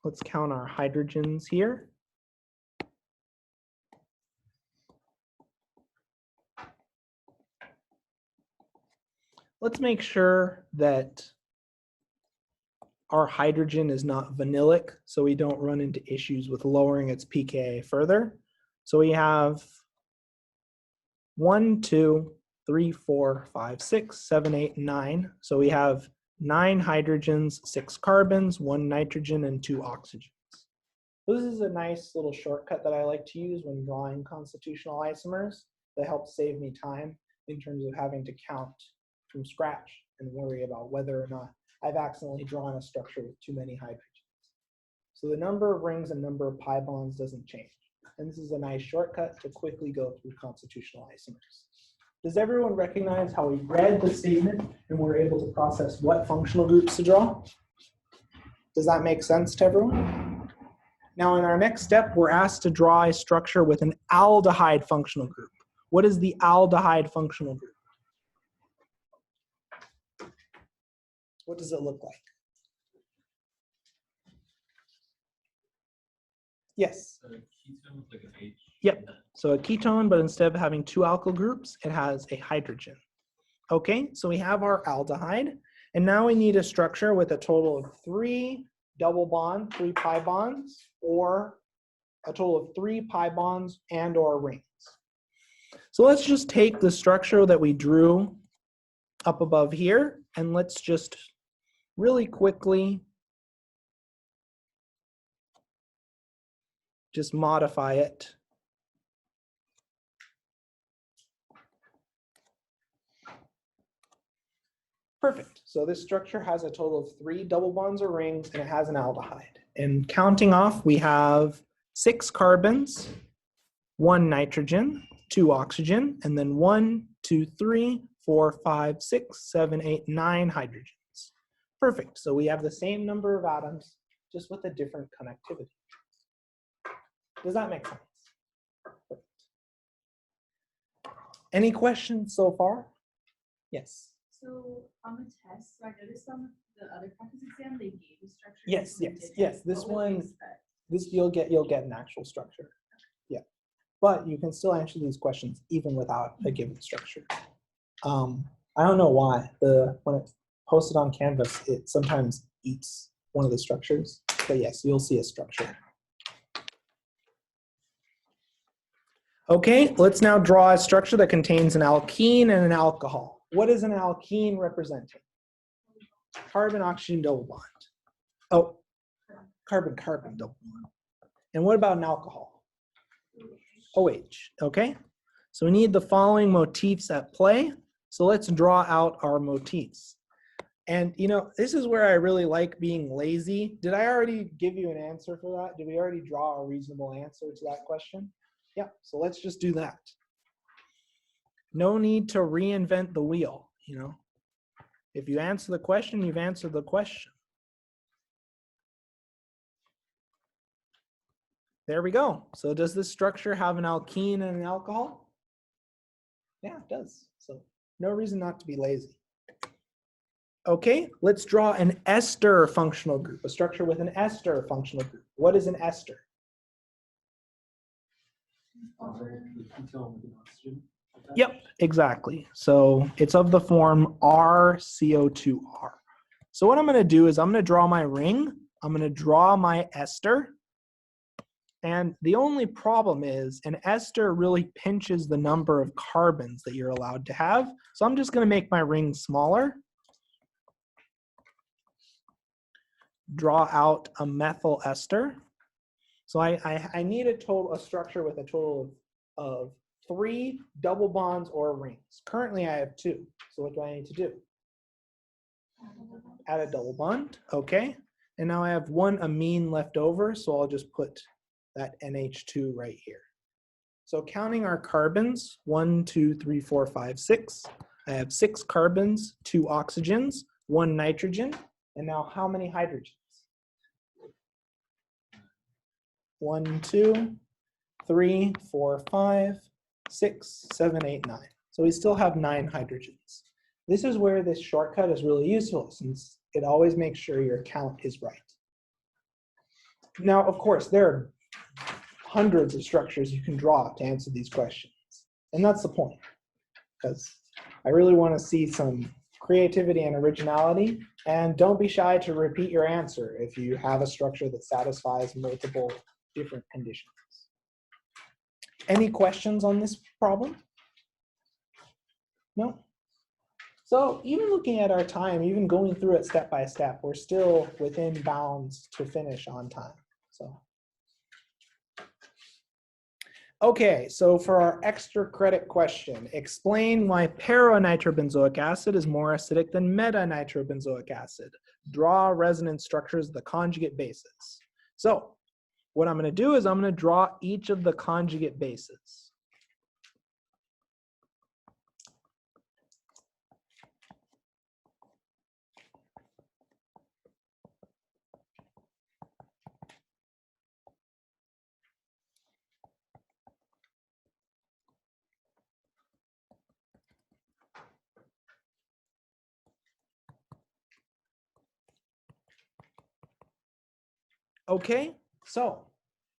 Let's count our hydrogens here. Let's make sure that our hydrogen is not vanillic, so we don't run into issues with lowering its pKa further. So we have 1, 2, 3, 4, 5, 6, 7, 8, 9. So we have 9 hydrogens, 6 carbons, 1 nitrogen, and 2 oxygens. So this is a nice little shortcut that I like to use when drawing constitutional isomers that helps save me time in terms of having to count from scratch and worry about whether or not I've accidentally drawn a structure with too many hydrogens. So the number of rings and number of pi bonds doesn't change. And this is a nice shortcut to quickly go through constitutional isomers. Does everyone recognize how we read the statement and we're able to process what functional groups to draw? Does that make sense to everyone? Now in our next step, we're asked to draw a structure with an aldehyde functional group. What is the aldehyde functional group? What does it look like? Yes. A ketone with like an H. Yep. So a ketone, but instead of having 2 alkyl groups, it has a hydrogen. Okay, so we have our aldehyde, and now we need a structure with a total of 3 double bond, 3 pi bonds, or a total of 3 pi bonds and or rings. So let's just take the structure that we drew up above here, and let's just really quickly just modify it. Perfect. So this structure has a total of 3 double bonds or rings, and it has an aldehyde. And counting off, we have 6 carbons, 1 nitrogen, 2 oxygen, and then 1, 2, 3, 4, 5, 6, 7, 8, 9 hydrogens. Perfect. So we have the same number of atoms, just with a different connectivity. Does that make sense? Perfect. Any questions so far? Yes. So on the test, so I noticed on the other practice exam, they gave you structure. Yes, this one yes, didn't. yes. This What would we one, expect? this you'll get an actual structure. Yeah. But you can still answer these questions even without a given structure. I don't know why. When it's posted on Canvas, it sometimes eats one of the structures. But yes, you'll see a structure. Okay, let's now draw a structure that contains an alkene and an alcohol. What is an alkene representing? Carbon-oxygen double bond. Oh, carbon-carbon double bond. And what about an alcohol? OH, okay? So we need the following motifs at play. So let's draw out our motifs. And you know, this is where I really like being lazy. Did I already give you an answer for that? Did we already draw a reasonable answer to that question? Yeah, so let's just do that. No need to reinvent the wheel, you know. If you answer the question, you've answered the question. There we go. So does this structure have an alkene and an alcohol? Yeah, it does. So no reason not to be lazy. Okay, let's draw an ester functional group, a structure with an ester functional group. What is an ester? The ketone with an oxygen. Yep, exactly. So it's of the form RCO2R. So what I'm going to do is I'm going to draw my ring. I'm going to draw my ester. And the only problem is an ester really pinches the number of carbons that you're allowed to have. So I'm just going to make my ring smaller. Draw out a methyl ester. So I need a structure with a total of 3 double bonds or rings. Currently I have 2. So what do I need to do? Add a double bond, okay. And now I have 1 amine left over, so I'll just put that NH2 right here. So counting our carbons, 1, 2, 3, 4, 5, 6. I have 6 carbons, 2 oxygens, 1 nitrogen, and now how many hydrogens? 1, 2, 3, 4, 5, 6, 7, 8, 9. So we still have 9 hydrogens. This is where this shortcut is really useful, since it always makes sure your count is right. Now, of course, there are hundreds of structures you can draw to answer these questions. And that's the point, because I really want to see some creativity and originality. And don't be shy to repeat your answer if you have a structure that satisfies multiple different conditions. Any questions on this problem? No? So even looking at our time, even going through it step by step, we're still within bounds to finish on time. So, okay, so for our extra credit question, explain why para-nitrobenzoic acid is more acidic than meta-nitrobenzoic acid. Draw resonance structures of the conjugate bases. So what I'm going to do is I'm going to draw each of the conjugate bases. Okay, so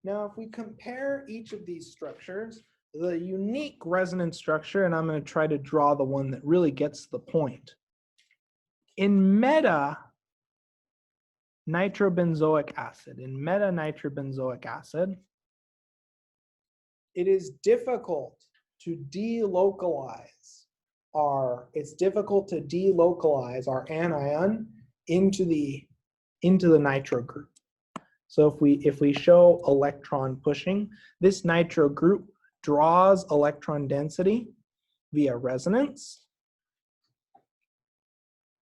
now if we compare each of these structures, the unique resonance structure, and I'm going to try to draw the one that really gets the point. In meta-nitrobenzoic acid, it is difficult to delocalize our anion into the nitro group. So if we show electron pushing, this nitro group draws electron density via resonance,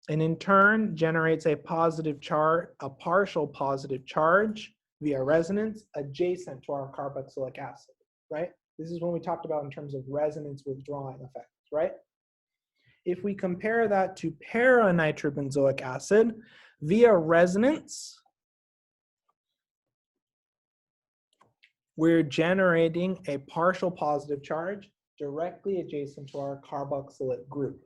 and in turn generates a positive charge, a partial positive charge via resonance adjacent to our carboxylic acid, right? This is when we talked about in terms of resonance withdrawing effects, right? If we compare that to para-nitrobenzoic acid, via resonance, we're generating a partial positive charge directly adjacent to our carboxylate group.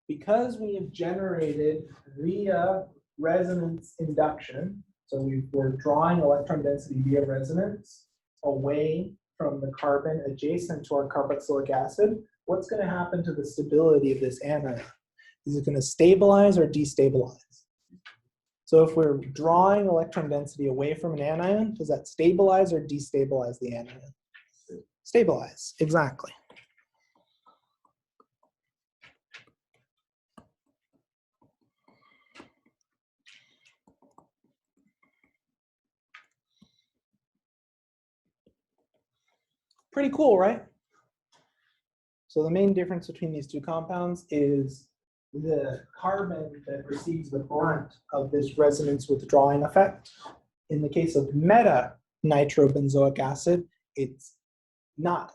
Because we have generated via resonance induction, so we're drawing electron density via resonance away from the carbon adjacent to our carboxylic acid, what's going to happen to the stability of this anion? Is it going to stabilize or destabilize? So if we're drawing electron density away from an anion, does that stabilize or destabilize the anion? Stabilize, exactly. Pretty cool, right? So the main difference between these two compounds is the carbon that receives the brunt of this resonance withdrawing effect. In the case of meta-nitrobenzoic acid, it's not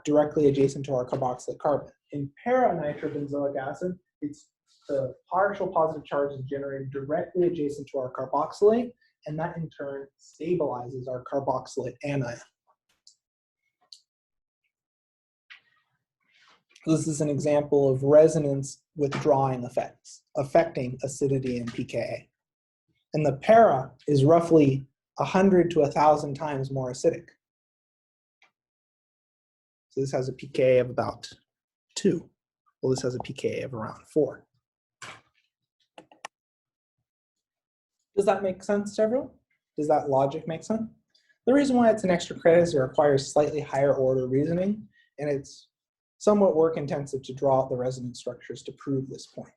directly adjacent to our carboxylic carbon. In para-nitrobenzoic acid, it's the partial positive charge is generated directly adjacent to our carboxylate, and that in turn stabilizes our carboxylate anion. This is an example of resonance withdrawing effects affecting acidity and pKa. And the para is roughly 100 to 1,000 times more acidic. So this has a pKa of about 2. Well, this has a pKa of around 4. Does that make sense to everyone? Does that logic make sense? The reason why it's an extra credit is it requires slightly higher order reasoning, and it's somewhat work intensive to draw out the resonance structures to prove this point.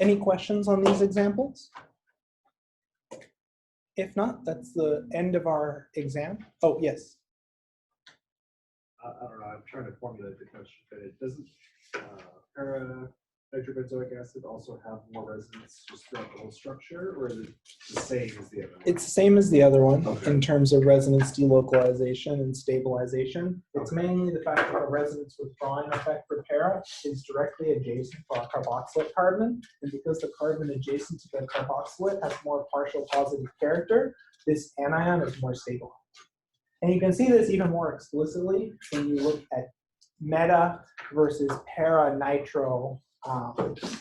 Any questions on these examples? If not, that's the end of our exam. Oh, yes. I don't know, I'm trying to formulate the question, but it doesn't, para-nitrobenzoic acid also have more resonance just throughout the whole structure, or is it the same as the other one? It's the same as the other one Okay. in terms of resonance delocalization and stabilization. It's Okay. mainly the fact that the resonance withdrawing effect for para is directly adjacent to our carboxylate carbon. And because the carbon adjacent to the carboxylate has more partial positive character, this anion is more stable. And you can see this even more explicitly when you look at meta versus para-nitro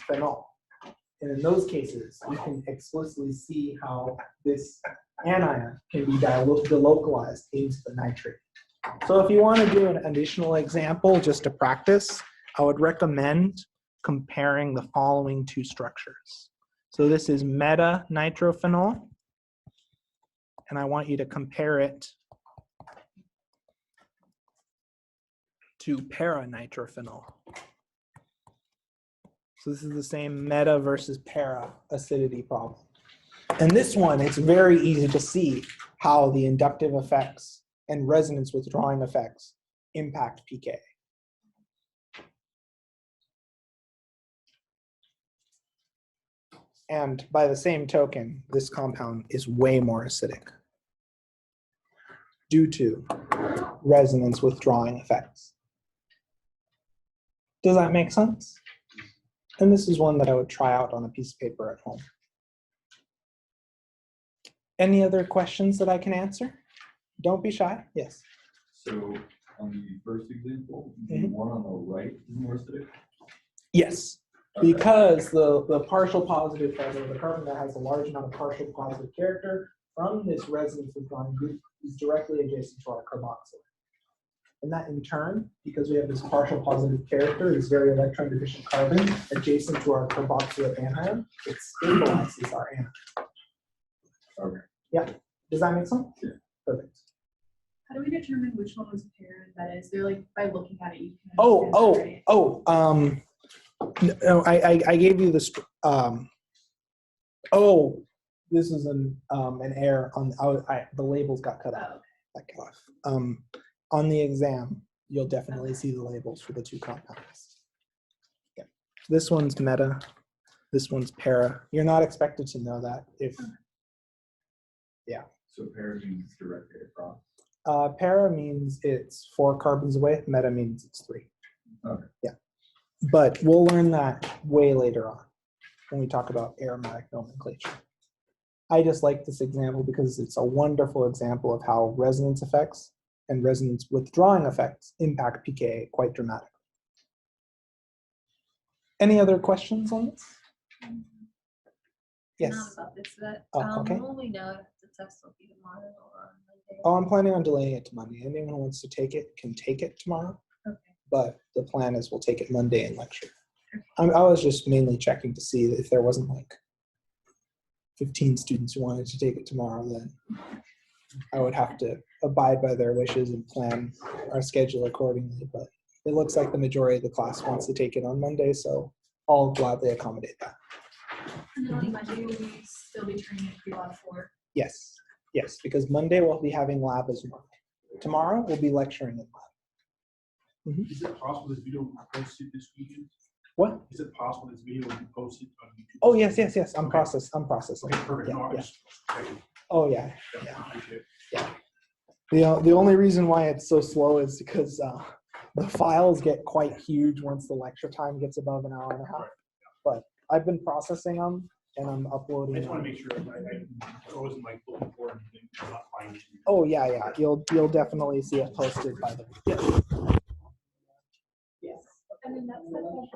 phenol. And in those cases, you can explicitly see how this anion can be delocalized into the nitrate. So if you want to do an additional example just to practice, I would recommend comparing the following two structures. So this is meta-nitrophenol, and I want you to compare it to para-nitrophenol. So this is the same meta versus para acidity problem. And this one, it's very easy to see how the inductive effects and resonance withdrawing effects impact pK. And by the same token, this compound is way more acidic due to resonance withdrawing effects. Does that make sense? And this is one that I would try out on a piece of paper at home. Any other questions that I can answer? Don't be shy. Yes. So on the first example, the one on the right is more acidic? Yes. Okay. Because the partial positive feather, the carbon that has a large amount of partial positive character from this resonance withdrawing group is directly adjacent to our carboxylate. And that in turn, because we have this partial positive character, this very electron deficient carbon adjacent to our carboxylate anion, it stabilizes our anion. Okay. Yeah. Does that make sense? Yeah. Perfect. How do we determine which one was para and meta? Is there like by looking at it you can understand No, I gave you this. This is an error on the labels got cut off. That cut off. On the exam, you'll definitely see the labels for the two compounds. Yeah. This one's meta. This one's para. You're not expected to know that if. Yeah. So para means directly across. Para means it's 4 carbons away. Meta means it's 3. Okay. Yeah. But we'll learn that way later on when we talk about aromatic nomenclature. I just like this example because it's a wonderful example of how resonance effects and resonance withdrawing effects impact pKa quite dramatically. Any other questions on this? Yes. Not about this, but Okay. when will we know if the test will be tomorrow or on Monday? Oh, I'm planning on delaying it to Monday. Anyone who wants to take it can take it tomorrow. Okay. But the plan is we'll take it Monday in lecture. I was just mainly checking to see if there wasn't like 15 students who wanted to take it tomorrow, then I would have to abide by their wishes and plan our schedule accordingly. But it looks like the majority of the class wants to take it on Monday, so I'll gladly accommodate that. And then on Monday will we still be training at pre-lab 4? Yes, yes, because Monday we'll be having lab as normal. Tomorrow we'll be lecturing in lab. Is it possible this video will be posted this weekend? What? Is it possible this video will be posted on YouTube? Oh, yes. I'm Okay. processing. Okay, perfect. No, Yeah, I'm yeah. just checking. Oh, yeah. Yeah, appreciate it. Yeah. The only reason why it's so slow is because the files get quite huge once the lecture time gets above an hour and a half. Right. But I've been processing them and I'm uploading I just want them. to make sure I wasn't like looking for anything, not finding anything. Oh, yeah. You'll definitely see it posted by the weekend. Yes. And then that's the whole